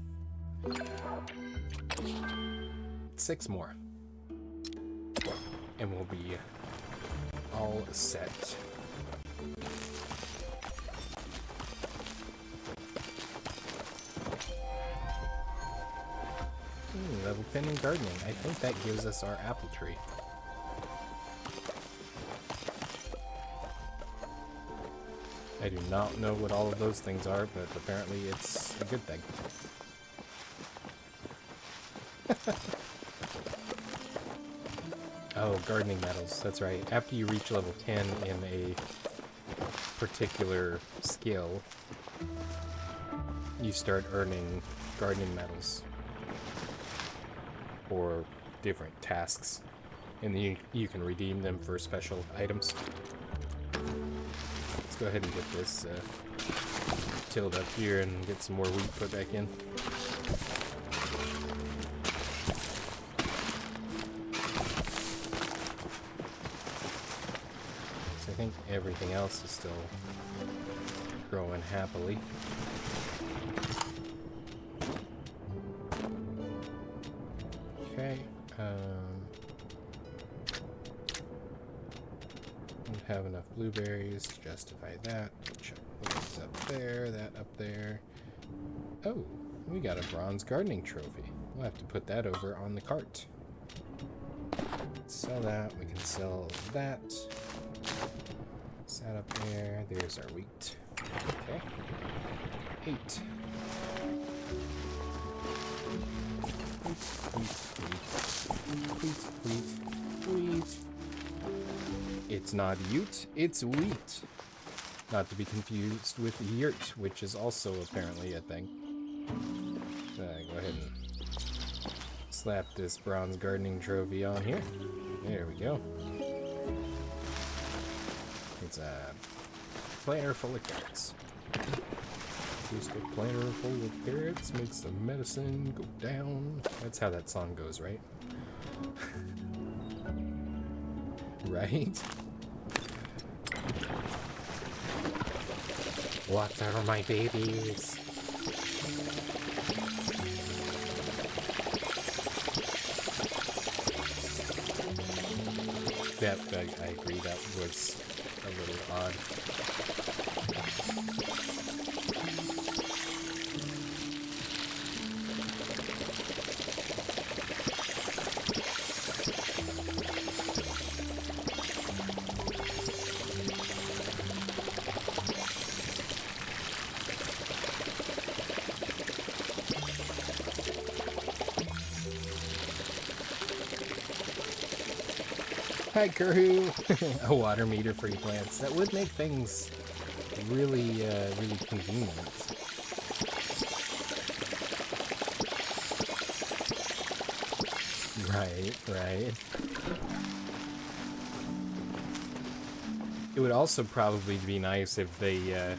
6 more. And we'll be all set. Level 10 in gardening. I think that gives us our apple tree. I do not know what all of those things are, but apparently it's a good thing. Oh, gardening metals. That's right. After you reach level 10 in a particular skill, you start earning gardening metals for different tasks, and then you can redeem them for special items. Let's go ahead and get this tilled up here and get some more wheat put back in. So I think everything else is still growing happily. Okay, don't have enough blueberries to justify that. Chuck those up there, that up there. Oh, we got a bronze gardening trophy. We'll have to put that over on the cart. Sell that, we can sell that. Set up there, there's our wheat. Okay, 8. Wheat. It's not ute, it's wheat. Not to be confused with yurt, which is also apparently a thing. So go ahead and slap this bronze gardening trophy on here. There we go. It's a planter full of carrots. Just a planter full of carrots makes the medicine go down. That's how that song goes, right? Right? What are my babies? That, I agree, that was a little odd. Hi, Kuru. A water meter for your plants. That would make things really, really convenient. Right, right. It would also probably be nice if they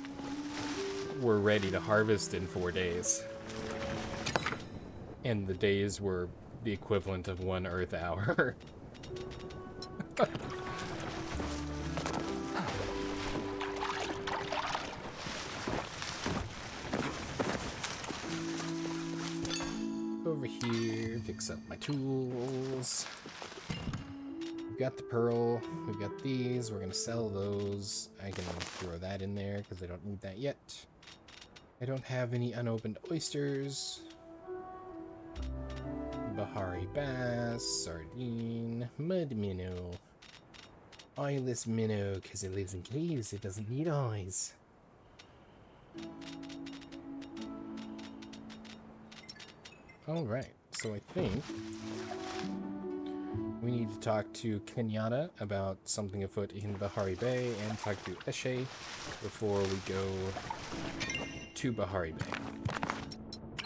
were ready to harvest in 4 days. And the days were the equivalent of 1 Earth hour. Over here, fix up my tools. We've got the pearl, we've got these, we're gonna sell those. I can throw that in there because I don't need that yet. I don't have any unopened oysters. Bahari bass, sardine, mud minnow. Eyeless minnow, because it lives in caves, it doesn't need eyes. Alright, so I think we need to talk to Kenyatta about something afoot in Bahari Bay and talk to Eshe before we go to Bahari Bay.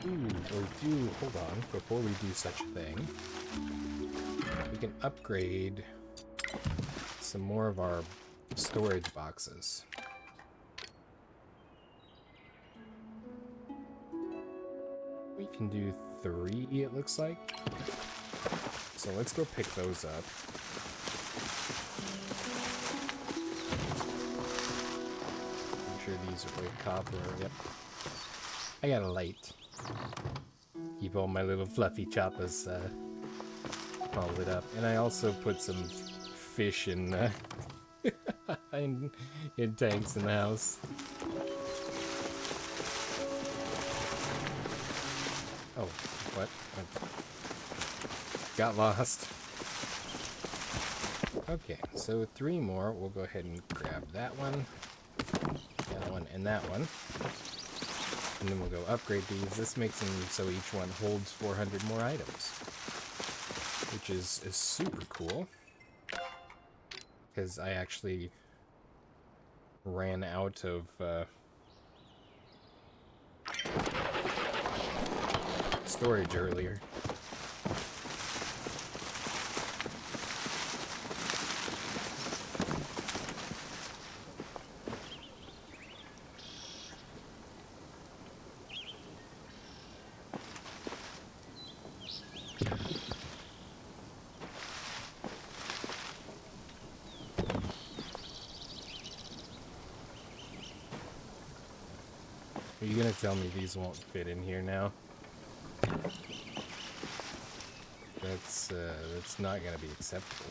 Hold on, before we do such a thing, we can upgrade some more of our storage boxes. We can do 3, it looks like. So let's go pick those up. I'm sure these are like copper. Yep. I got a light. Keep all my little fluffy choppers all lit up. And I also put some fish in in tanks in the house. Oh, what? Got lost. Okay, so 3 more. We'll go ahead and grab that one, and that one. And then we'll go upgrade these. This makes them so each one holds 400 more items. Which is super cool. Because I actually ran out of storage earlier. Are you gonna tell me these won't fit in here now? That's not gonna be acceptable.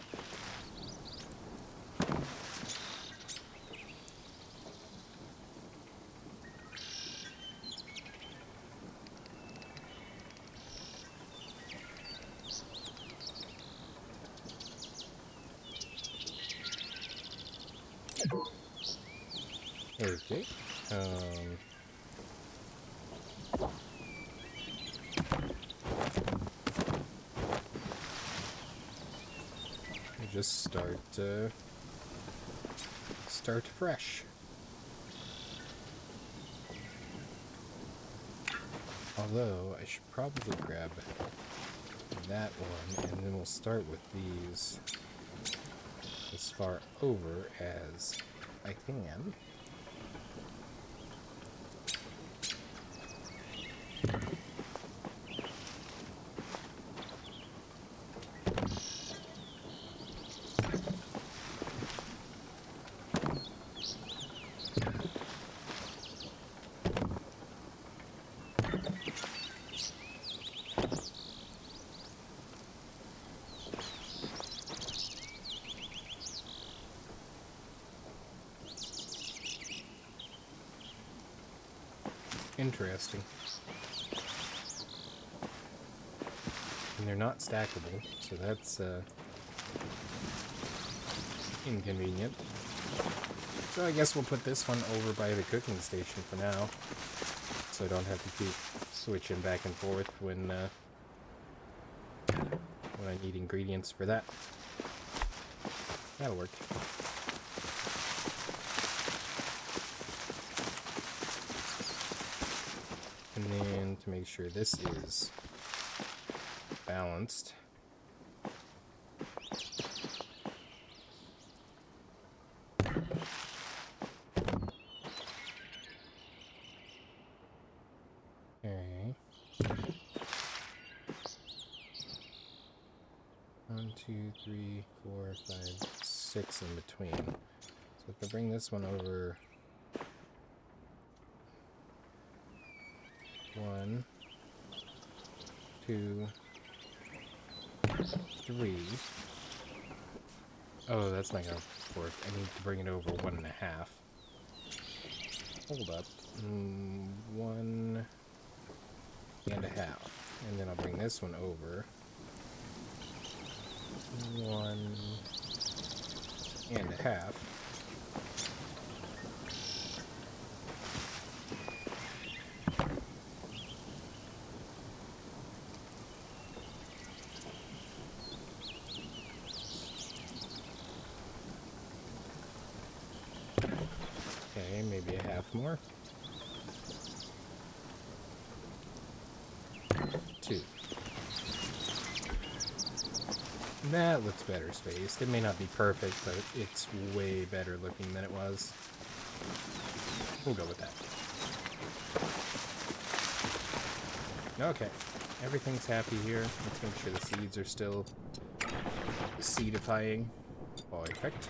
Okay. Just start fresh. Although I should probably grab that one, and then we'll start with these as far over as I can. Interesting. And they're not stackable, so that's inconvenient. So I guess we'll put this one over by the cooking station for now, so I don't have to keep switching back and forth when I need ingredients for that. That'll work. And then to make sure this is balanced. Okay. 1, 2, 3, 4, 5, 6 in between. So if I bring this one over 1, 2, 3. Oh, that's not gonna work. I need to bring it over 1.5. Hold up. 1.5. And then I'll bring this one over 1.5. Okay, maybe a half more. 2. That looks better spaced. It may not be perfect, but it's way better looking than it was. We'll go with that. Okay, everything's happy here. Let's make sure the seeds are still seedifying. Perfect.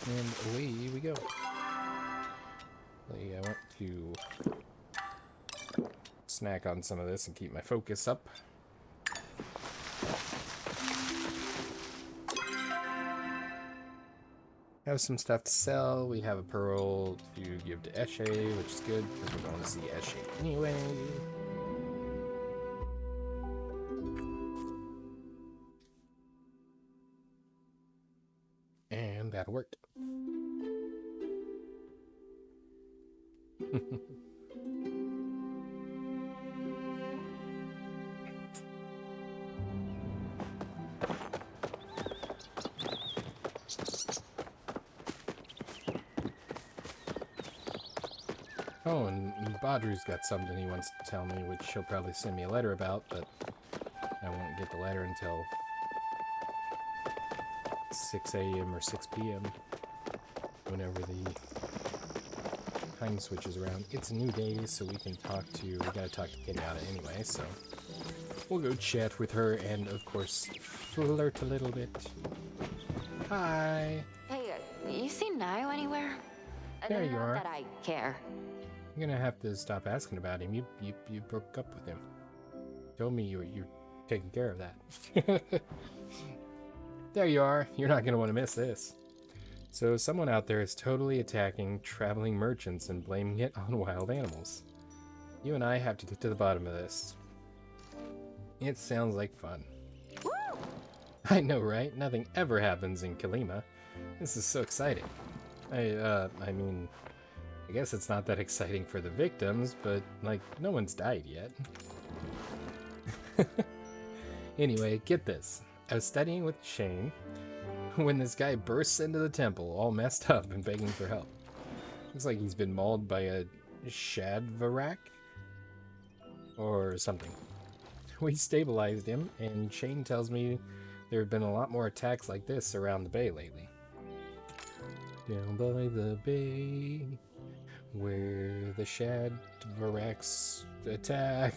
And away we go. I want to snack on some of this and keep my focus up. Have some stuff to sell. We have a pearl to give to Eshe, which is good because we're going to see Eshe anyway. And that worked. Oh, and Badru's got something he wants to tell me, which he'll probably send me a letter about, but I won't get the letter until 6 a.m. or 6 p.m. whenever the time switches around. It's a new day, so we gotta talk to Kenyatta anyway, so we'll go chat with her and, of course, flirt a little bit. Hi! Hey, you seen Nayo anywhere? There you are. Not that I care. You're gonna have to stop asking about him. You broke up with him. Told me you're taking care of that. There you are. You're not gonna want to miss this. So someone out there is totally attacking traveling merchants and blaming it on wild animals. You and I have to get to the bottom of this. It sounds like fun. Woo! I know, right? Nothing ever happens in Kalima. This is so exciting. I mean, I guess it's not that exciting for the victims, but, like, no one's died yet. Anyway, get this. I was studying with Shane when this guy bursts into the temple, all messed up and begging for help. Looks like he's been mauled by a Shadvarak or something. We stabilized him, and Shane tells me there have been a lot more attacks like this around the bay lately. Down by the bay, where the Shadvaraks attack.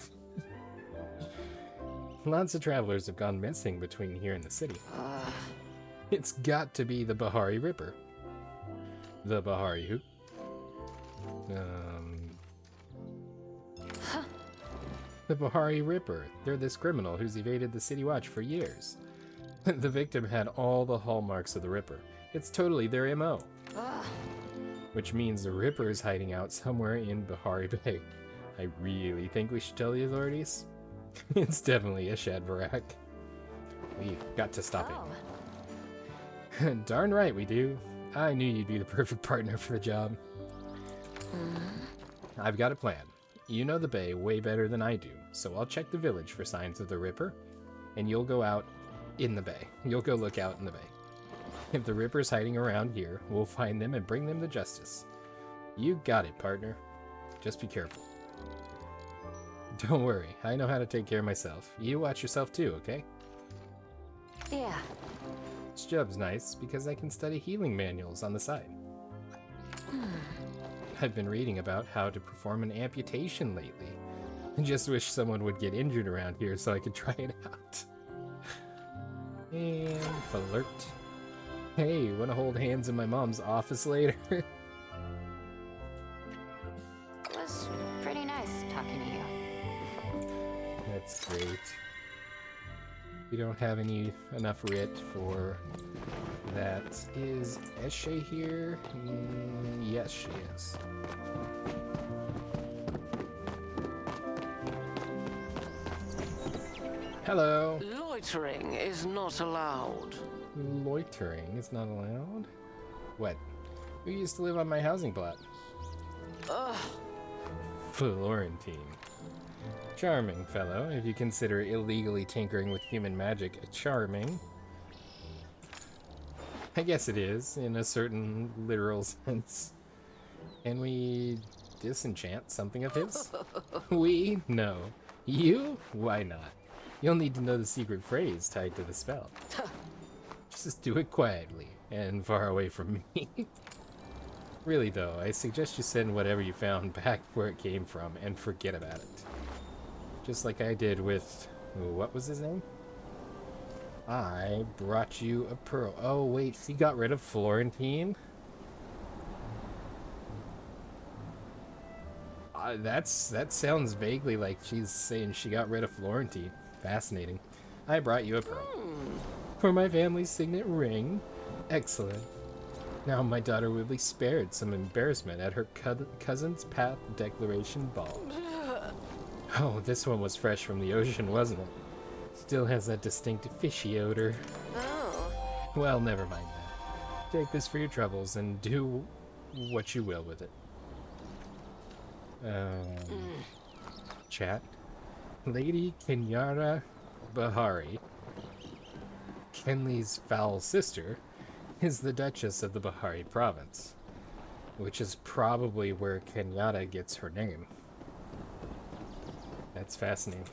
Lots of travelers have gone missing between here and the city. It's got to be the Bahari Ripper. The Bahari who? The Bahari Ripper. They're this criminal who's evaded the city watch for years. The victim had all the hallmarks of the Ripper. It's totally their MO. Which means the Ripper is hiding out somewhere in Bahari Bay. I really think we should tell the authorities. It's definitely a Shadvarak. We've got to stop it. Darn right we do. I knew you'd be the perfect partner for the job. I've got a plan. You know the bay way better than I do, so I'll check the village for signs of the Ripper, and you'll go out in the bay. You'll go look out in the bay. If the Ripper's hiding around here, we'll find them and bring them to justice. You got it, partner. Just be careful. Don't worry, I know how to take care of myself. You watch yourself too, okay? Yeah. This job's nice because I can study healing manuals on the side. I've been reading about how to perform an amputation lately. I just wish someone would get injured around here so I could try it out. And flirt. Hey, wanna hold hands in my mom's office later? It was pretty nice talking to you. That's great. We don't have enough writ for that. Is Eshe here? Yes, she is. Hello. Loitering is not allowed. Loitering is not allowed? What? Who used to live on my housing plot? Ugh. Florentine. Charming fellow, if you consider illegally tinkering with human magic charming. I guess it is, in a certain literal sense. Can we disenchant something of his? We? No. You? Why not? You'll need to know the secret phrase tied to the spell. Just do it quietly, and far away from me. Really though, I suggest you send whatever you found back where it came from, and forget about it. Just like I did with... what was his name? I brought you a pearl. Oh wait, she got rid of Florentine? That sounds vaguely like she's saying she got rid of Florentine. Fascinating. I brought you a pearl. For my family's signet ring? Excellent. Now my daughter will be spared some embarrassment at her cousin's path declaration ball. Oh, this one was fresh from the ocean, wasn't it? Still has that distinct fishy odor. Oh. Well, never mind that. Take this for your troubles and do what you will with it. Chat. Lady Kenyara Bahari, Kenley's foul sister, is the Duchess of the Bahari province, which is probably where Kenyatta gets her name. That's fascinating.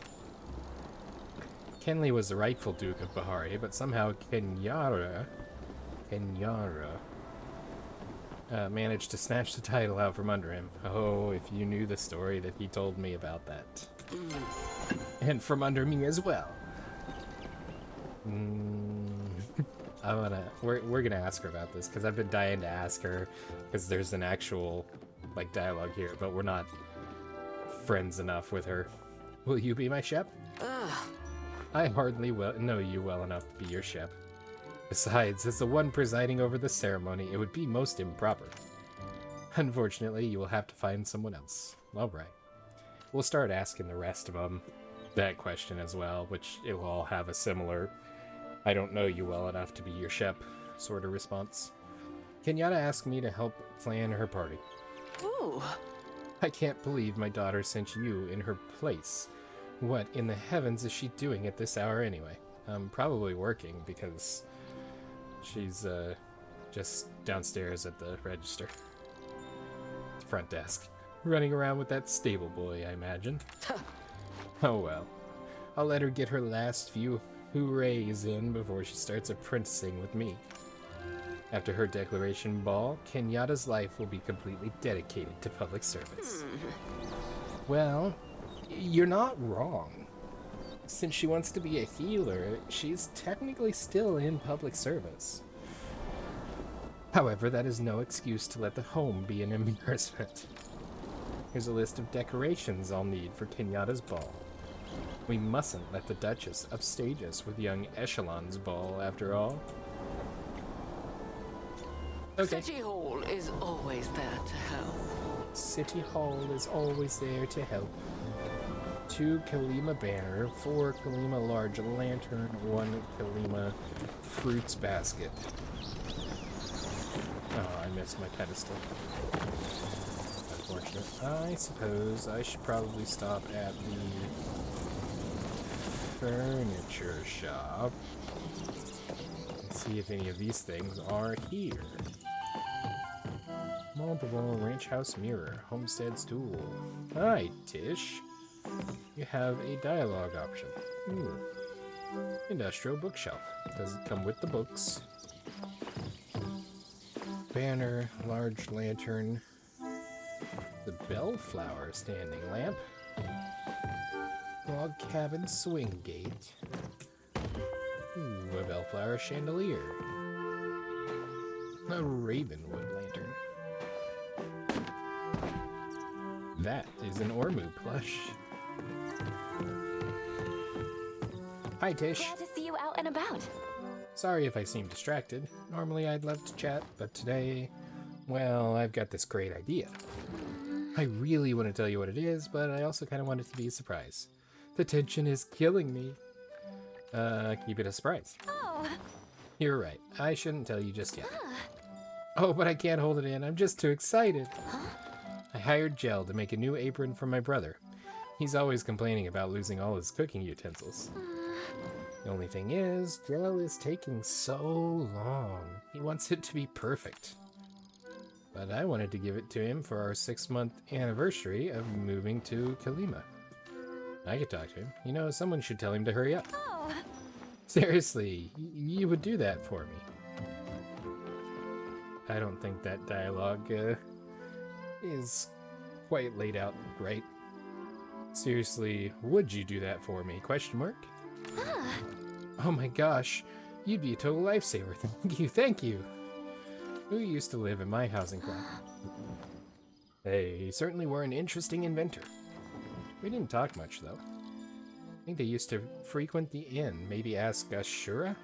Kenley was the rightful Duke of Bahari, but somehow Kenyara managed to snatch the title out from under him. Oh, if you knew the story that he told me about that. And from under me as well. We're gonna ask her about this, because I've been dying to ask her, because there's an actual, like, dialogue here, but we're not friends enough with her. Will you be my shep? I hardly know you well enough to be your shep. Besides, as the one presiding over the ceremony, it would be most improper. Unfortunately, you will have to find someone else. Alright. We'll start asking the rest of them that question as well, which it will all have a similar, I don't know you well enough to be your shep sort of response. Kenyatta asked me to help plan her party. Ooh. I can't believe my daughter sent you in her place. What in the heavens is she doing at this hour anyway? Probably working, because she's just downstairs at the register. Front desk. Running around with that stable boy, I imagine. Oh well. I'll let her get her last few hoorays in before she starts apprenticing with me. After her declaration ball, Kenyatta's life will be completely dedicated to public service. Well, you're not wrong. Since she wants to be a healer, she's technically still in public service. However, that is no excuse to let the home be an embarrassment. Here's a list of decorations I'll need for Kenyatta's ball. We mustn't let the Duchess upstage us with young Echelon's ball, after all. Okay. City Hall is always there to help. City Hall is always there to help. 2 Kalima banner, 4 Kalima large lantern, 1 Kalima fruits basket. Oh, I missed my pedestal. Unfortunate. I suppose I should probably stop at the furniture shop. Let's see if any of these things are here. Multiple ranch house mirror, homestead stool. Hi, Tish. You have a dialogue option. Industrial bookshelf. Does it come with the books? Banner, large lantern. The bellflower standing lamp. Log cabin swing gate. Ooh, a bellflower chandelier. A ravenwood lantern. That is an Ormu plush. Hi, Tish. Glad to see you out and about. Sorry if I seem distracted. Normally I'd love to chat, but today, well, I've got this great idea. I really want to tell you what it is, but I also kind of want it to be a surprise. The tension is killing me. Keep it a surprise. Oh. You're right. I shouldn't tell you just yet. Oh, but I can't hold it in. I'm just too excited. I hired Gel to make a new apron for my brother. He's always complaining about losing all his cooking utensils. The only thing is, Gel is taking so long. He wants it to be perfect. But I wanted to give it to him for our 6-month anniversary of moving to Kalima. I could talk to him. You know, someone should tell him to hurry up. Oh. Seriously, you would do that for me. I don't think that dialogue is quite laid out right. Seriously, would you do that for me? Question mark? Oh my gosh, you'd be a total lifesaver. Thank you, thank you. Who used to live in my housing block? They certainly were an interesting inventor. We didn't talk much, though. I think they used to frequent the inn. Maybe ask Ashura?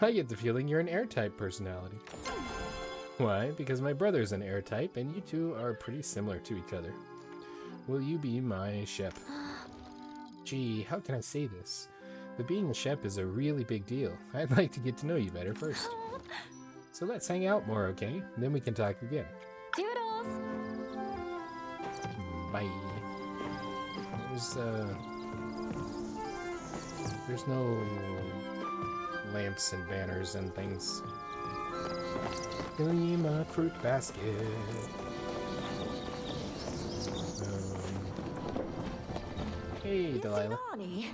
I get the feeling you're an air-type personality. Why? Because my brother's an air-type, and you two are pretty similar to each other. Will you be my shep? Gee, how can I say this? But being a shep is a really big deal. I'd like to get to know you better first. So let's hang out more, okay? Then we can talk again. Doodles. Bye. There's no lamps and banners and things. Kalima fruit basket. Hey, Delilah. Lonnie,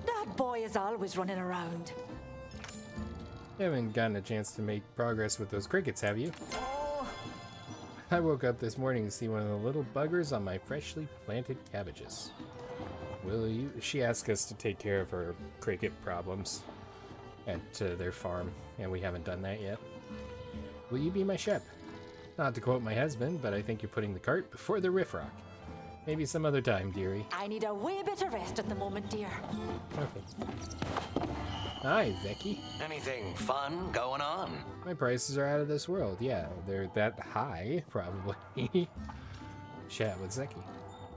that boy is always running around. You haven't gotten a chance to make progress with those crickets, have you? Oh, I woke up this morning to see one of the little buggers on my freshly planted cabbages. Will you? She asked us to take care of her cricket problems at their farm, and we haven't done that yet. Will you be my shep? Not to quote my husband, but I think you're putting the cart before the riffraff. Maybe some other time, dearie. I need a wee bit of rest at the moment, dear. Okay. Hi, Becky. Anything fun going on? My prices are out of this world. Yeah, they're that high, probably. Chat with Zeki.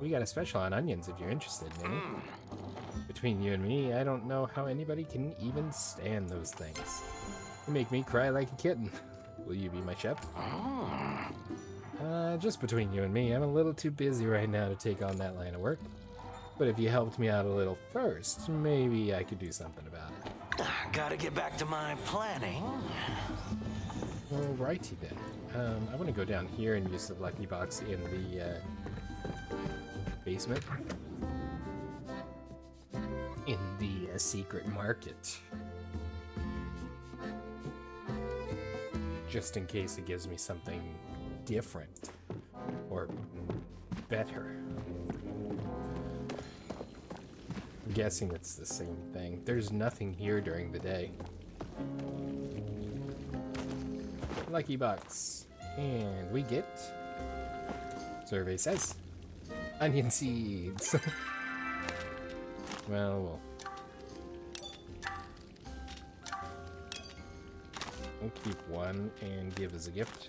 We got a special on onions if you're interested, maybe. Between you and me, I don't know how anybody can even stand those things. They make me cry like a kitten. Will you be my shep? Just between you and me, I'm a little too busy right now to take on that line of work. But if you helped me out a little first, maybe I could do something about it. Gotta get back to my planning. Alrighty then. I want to go down here and use the lucky box in the basement. In the secret market. Just in case it gives me something different or better. I'm guessing it's the same thing. There's nothing here during the day. Lucky box. And we get... Survey says... onion seeds. Well, we'll keep one and give as a gift.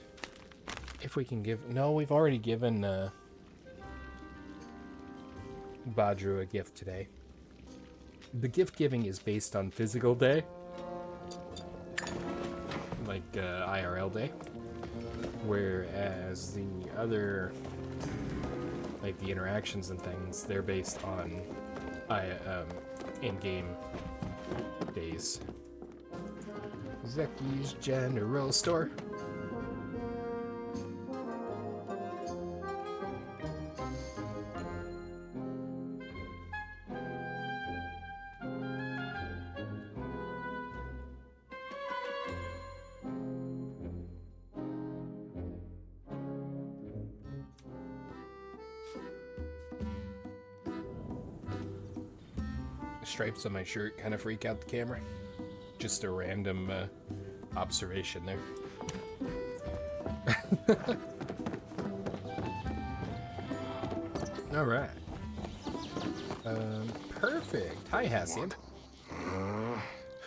If we can give... No, we've already given Badru a gift today. The gift giving is based on physical day. Like IRL day. Whereas the other... like the interactions and things, they're based on In-game days. Zeki's General Store. Stripes on my shirt kind of freak out the camera. Just a random observation there. All right. Perfect. Hi, Hassian.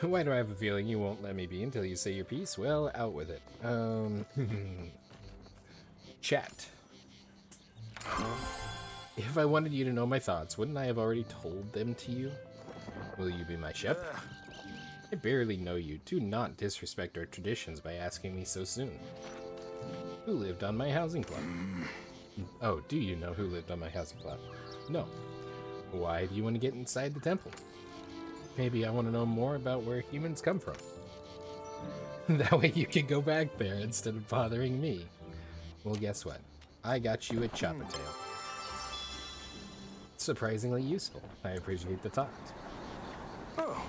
Why do I have a feeling you won't let me be until you say your piece? Well, out with it. Chat. If I wanted you to know my thoughts, wouldn't I have already told them to you? Will you be my chef? I barely know you. Do not disrespect our traditions by asking me so soon. Who lived on my housing plot? Oh, do you know who lived on my housing plot? No. Why do you want to get inside the temple? Maybe I want to know more about where humans come from. That way you can go back there instead of bothering me. Well, guess what? I got you a chop-a-tail. Surprisingly useful. I appreciate the thought. Oh.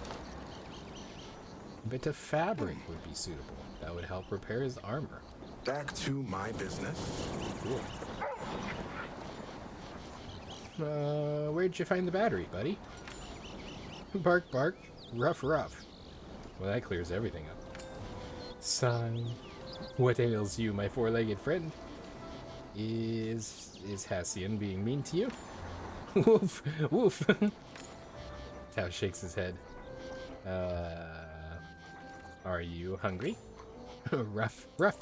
A bit of fabric would be suitable. That would help repair his armor. Back to my business. Cool. Where'd you find the battery, buddy? Bark, bark. Ruff, ruff. Well, that clears everything up. Son, what ails you, my four-legged friend? Is Hassian being mean to you? Woof, woof. Tao shakes his head. Are you hungry? Ruff, ruff.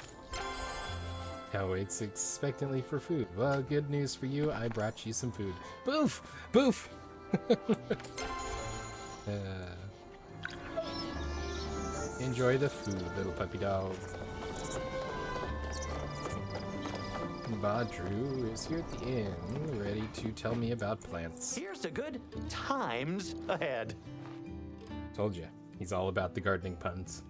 Tao waits expectantly for food. Well, good news for you. I brought you some food. Boof, boof. Enjoy the food, little puppy dog. Badru is here at the inn, ready to tell me about plants. Here's to good times ahead. Told ya, he's all about the gardening puns.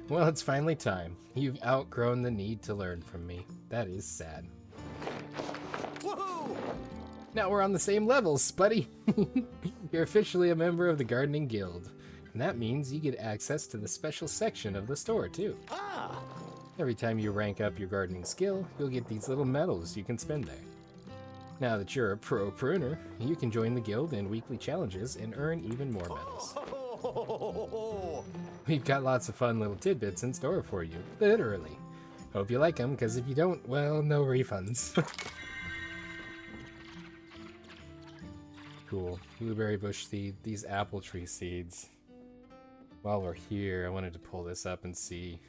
Well, it's finally time. You've outgrown the need to learn from me. That is sad. Woohoo! Now we're on the same level, Spuddy. You're officially a member of the Gardening Guild. And that means you get access to the special section of the store, too. Ah! Every time you rank up your gardening skill, you'll get these little medals you can spend there. Now that you're a pro pruner, you can join the guild in weekly challenges and earn even more medals. We've got lots of fun little tidbits in store for you, literally. Hope you like them, because if you don't, well, no refunds. Cool. Blueberry bush seed, these apple tree seeds. While we're here, I wanted to pull this up and see.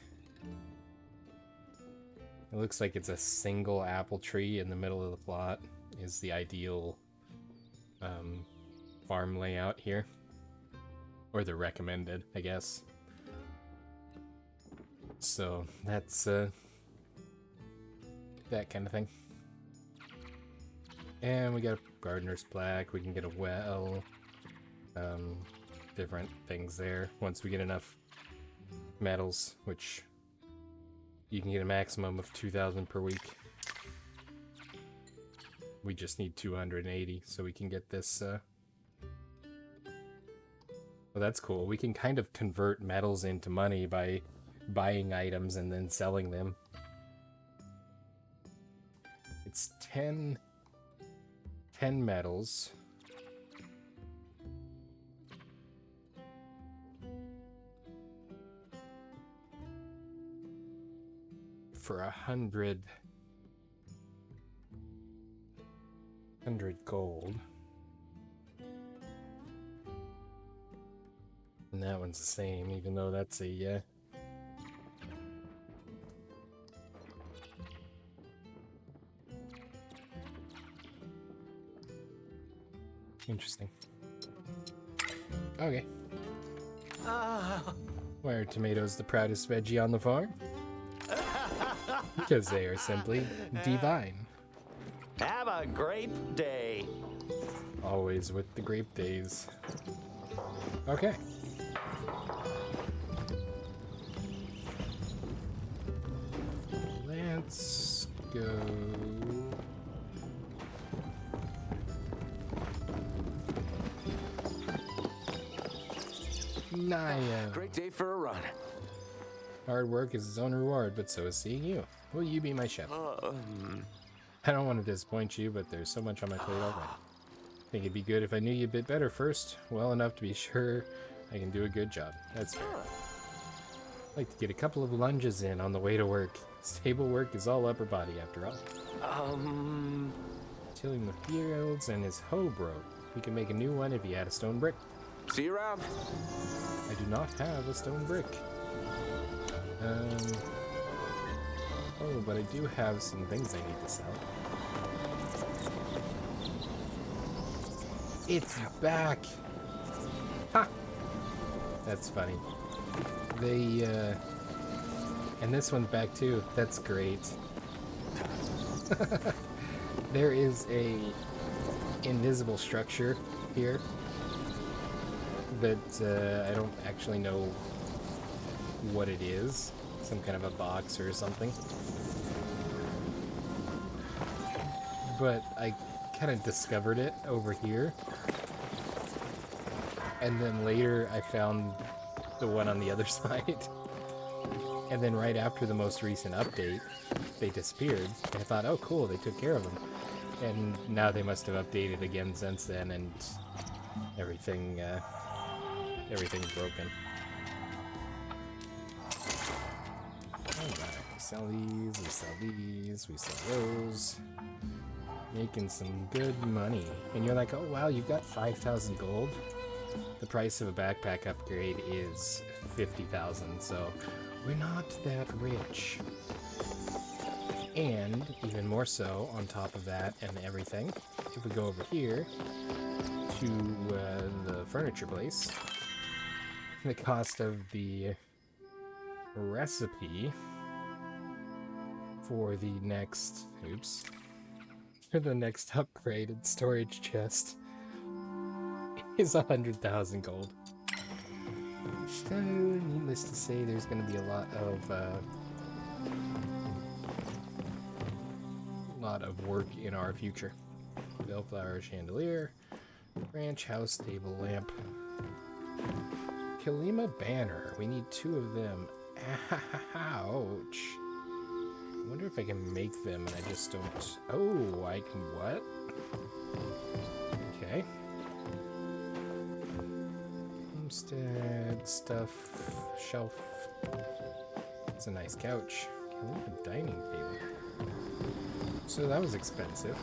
It looks like it's a single apple tree in the middle of the plot is the ideal farm layout here. Or the recommended, I guess. So that's that kind of thing. And we got a gardener's plaque, we can get a well, different things there once we get enough medals, which you can get a maximum of 2,000 per week. We just need 280, so we can get this, well, that's cool. We can kind of convert metals into money by buying items and then selling them. It's 10 metals. For 100 gold. And that one's the same, even though that's a interesting. Okay. Why are tomatoes the proudest veggie on the farm? Because they are simply divine. Have a great day. always with the grape days. Okay. Let's go. Naya. Great day for a run. Hard work is its own reward, but so is seeing you. Will you be my chef? I don't want to disappoint you, but there's so much on my plate already. Think it'd be good if I knew you a bit better first, well enough to be sure I can do a good job. That's fair. I'd like to get a couple of lunges in on the way to work. Stable work is all upper body after all. Tilling the fields and his hoe broke. We can make a new one if you add a stone brick. See you around. I do not have a stone brick. Oh, but I do have some things I need to sell. It's back! Ha! That's funny. And this one's back too. That's great. There is a invisible structure here that I don't actually know what it is. Some kind of a box or something. But I kind of discovered it over here. And then later I found the one on the other side. And then right after the most recent update, they disappeared. And I thought, oh cool, they took care of them. And now they must have updated again since then, and everything's broken. Alright, we sell these, we sell these, we sell those. Making some good money. And you're like, oh wow, you've got 5,000 gold? The price of a backpack upgrade is 50,000, so we're not that rich. And even more so, on top of that and everything, if we go over here to the furniture place, the cost of the recipe for the next, for the next upgraded storage chest is 100,000 gold. So, needless to say, there's going to be a lot of work in our future. Bellflower chandelier, ranch house table lamp, Kalima banner. We need 2 of them. Ouch. I wonder if I can make them and I just don't. Oh, I can what? Okay. Homestead stuff, shelf. It's a nice couch. Kalima dining table. So that was expensive.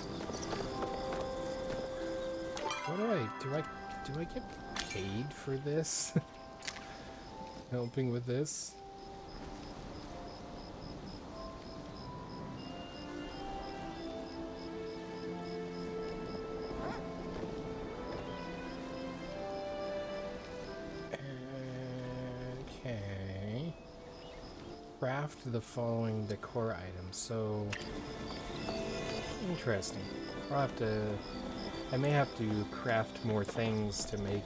What do I get paid for this? Helping with this? Okay. Craft the following decor items. So interesting. I'll have to. I may have to craft more things to make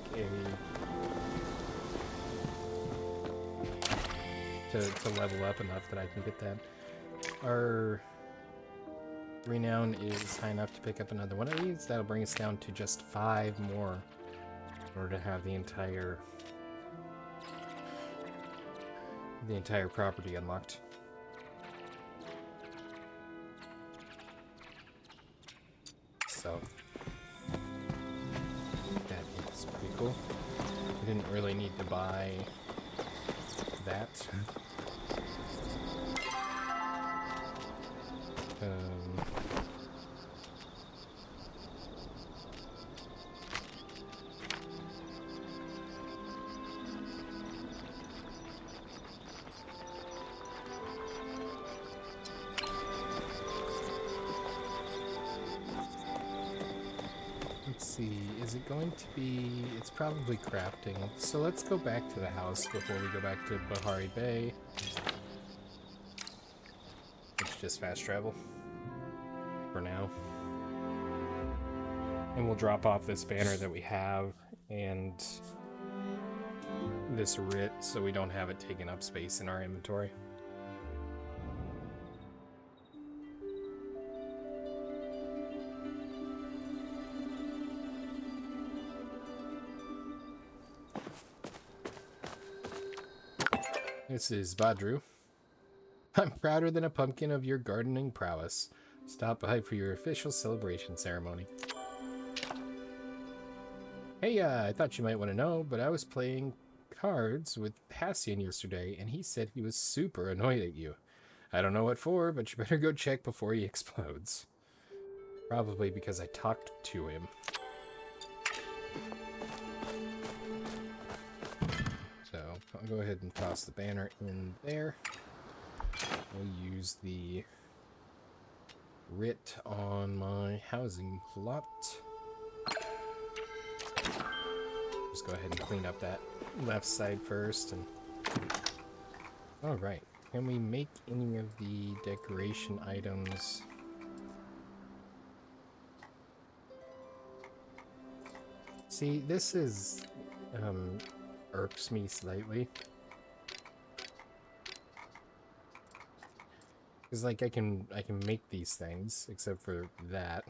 to level up enough that I can get that. Our renown is high enough to pick up another one of these. That'll bring us down to just 5 more in order to have the entire property unlocked. So that is pretty cool. We didn't really need to buy that. Let's see, is it going to be... It's probably crafting. So let's go back to the house before we go back to Bahari Bay. It's just fast travel. For now. And we'll drop off this banner that we have and this writ so we don't have it taking up space in our inventory. This is Badru. I'm prouder than a pumpkin of your gardening prowess. Stop by for your official celebration ceremony. Hey, I thought you might want to know, but I was playing cards with Hassian yesterday, and he said he was super annoyed at you. I don't know what for, but you better go check before he explodes. Probably because I talked to him. So, I'll go ahead and toss the banner in there. We'll use the writ on my housing plot. Just go ahead and clean up that left side first. And all right, can we make any of the decoration items? See, this is irks me slightly. Because like I can make these things, except for that.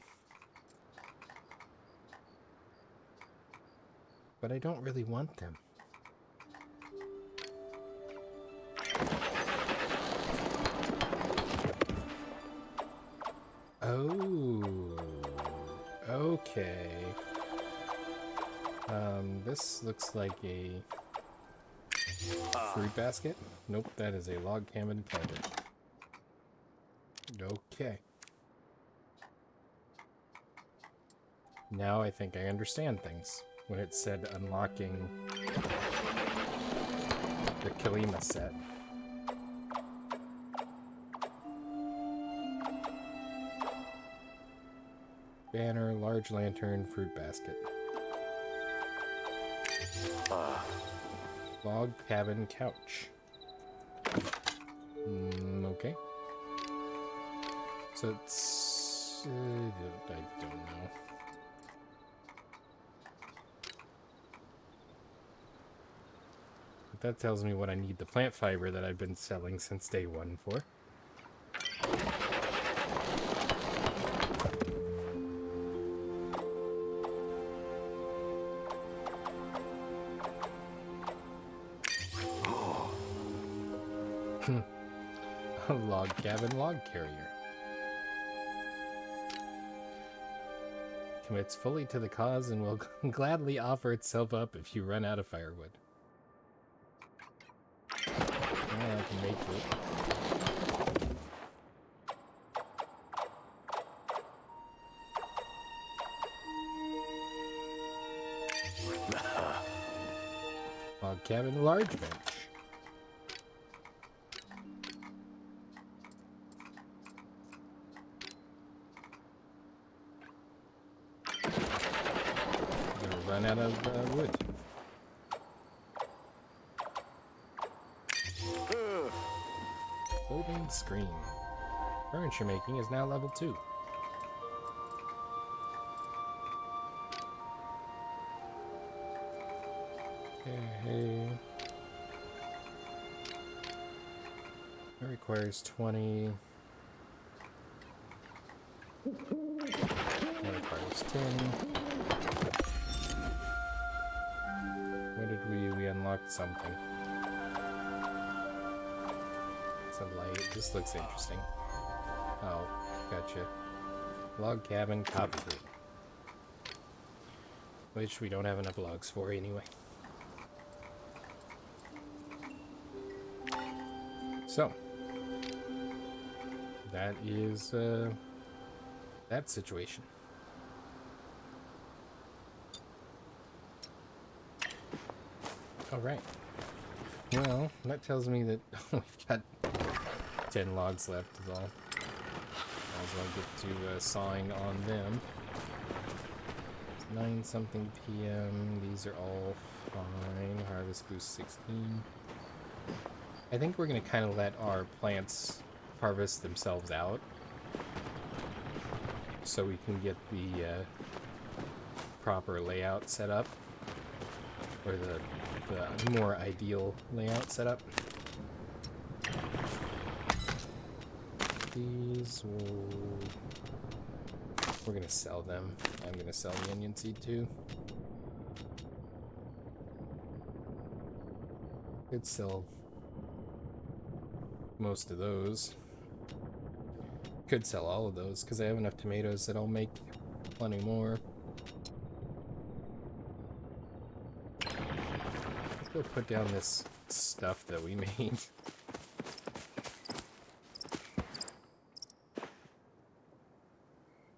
But I don't really want them. Oh, okay. This looks like a fruit basket. Nope, that is a log cabin planter. Okay. Now I think I understand things. When it said unlocking the Kalima set. Banner, large lantern, fruit basket. Log cabin couch. Okay. So it's... I don't know. But that tells me what I need the plant fiber that I've been selling since day one for. A log cabin log carrier. Commits fully to the cause and will gladly offer itself up if you run out of firewood. Well, I can make it. Log cabin large bench. Run out of wood. Folding screen. Furniture making is now level 2. Okay. It requires 20. It requires 10. What did we unlocked something. It's a light. This looks interesting. Oh, gotcha. Log cabin coffee room. Which we don't have enough logs for anyway. So, that is that situation. All right. Well, that tells me that we've got 10 logs left is all. Might as well get to sawing on them. It's 9 something p.m. These are all fine. Harvest boost 16. I think we're going to kind of let our plants harvest themselves out. So we can get the proper layout set up, or the more ideal layout setup. These will... We're gonna sell them. I'm gonna sell the onion seed too. Could sell most of those. Could sell all of those because I have enough tomatoes that I'll make plenty more. Let's go put down this stuff that we made.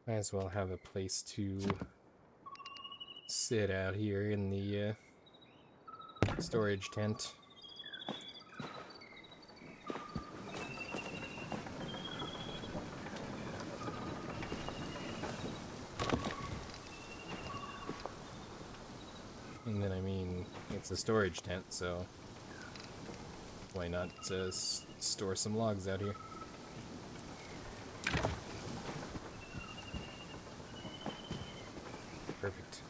Might as well have a place to sit out here in the storage tent. And then, I mean, it's a storage tent, so why not store some logs out here? Perfect.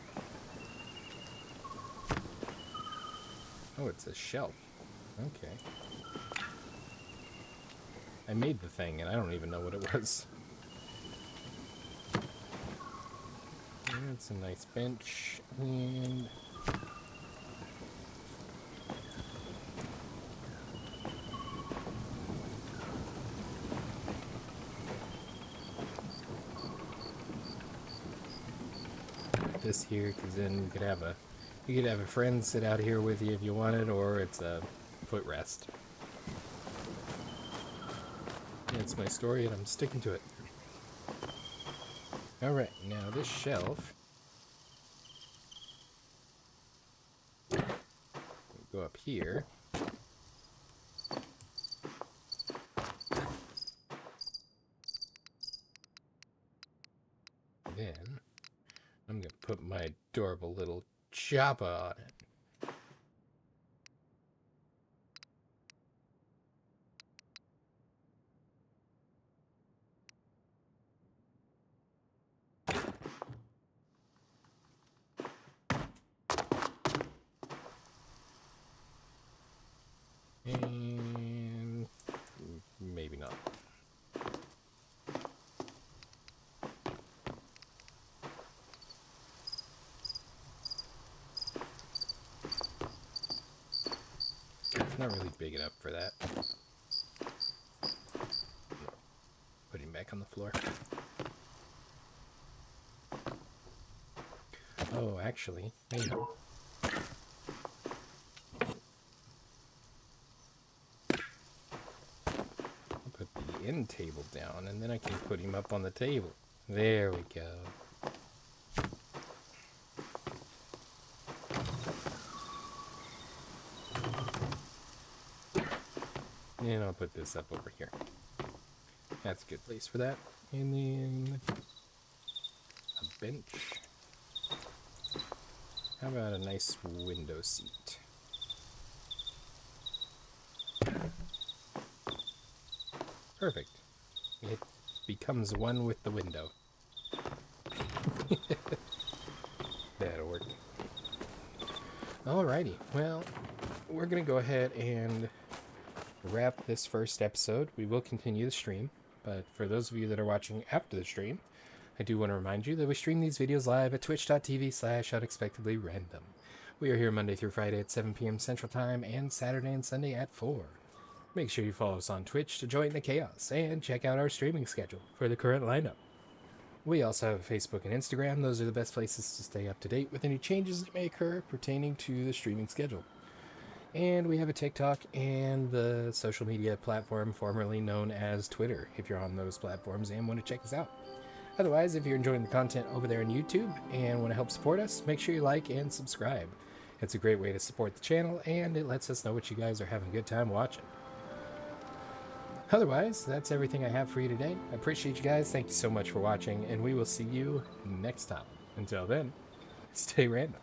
Oh, it's a shelf. Okay. I made the thing, and I don't even know what it was. That's a nice bench, and... this here, because then you could have a friend sit out here with you if you wanted, or it's a footrest. That's my story, and I'm sticking to it. All right, now this shelf. Go up here. Then I'm gonna put my adorable little chopper on it. And maybe not. It's not really big enough for that. Put him back on the floor. Oh, actually, maybe. Put the end table down, and then I can put him up on the table. There we go. And I'll put this up over here. That's a good place for that. And then a bench. How about a nice window seat? Perfect. It becomes one with the window. That'll work. Alrighty, well, we're gonna go ahead and wrap this first episode. We will continue the stream, but for those of you that are watching after the stream, I do want to remind you that we stream these videos live at twitch.tv/unexpectedlyrandom. We are here Monday through Friday at 7 p.m. Central Time and Saturday and Sunday at 4. Make sure you follow us on Twitch to join the chaos and check out our streaming schedule for the current lineup. We also have Facebook and Instagram. Those are the best places to stay up to date with any changes that may occur pertaining to the streaming schedule. And we have a TikTok and the social media platform formerly known as Twitter, if you're on those platforms and want to check us out. Otherwise, if you're enjoying the content over there on YouTube and want to help support us, make sure you like and subscribe. It's a great way to support the channel, and it lets us know what you guys are having a good time watching. Otherwise, that's everything I have for you today. I appreciate you guys. Thank you so much for watching, and we will see you next time. Until then, stay random.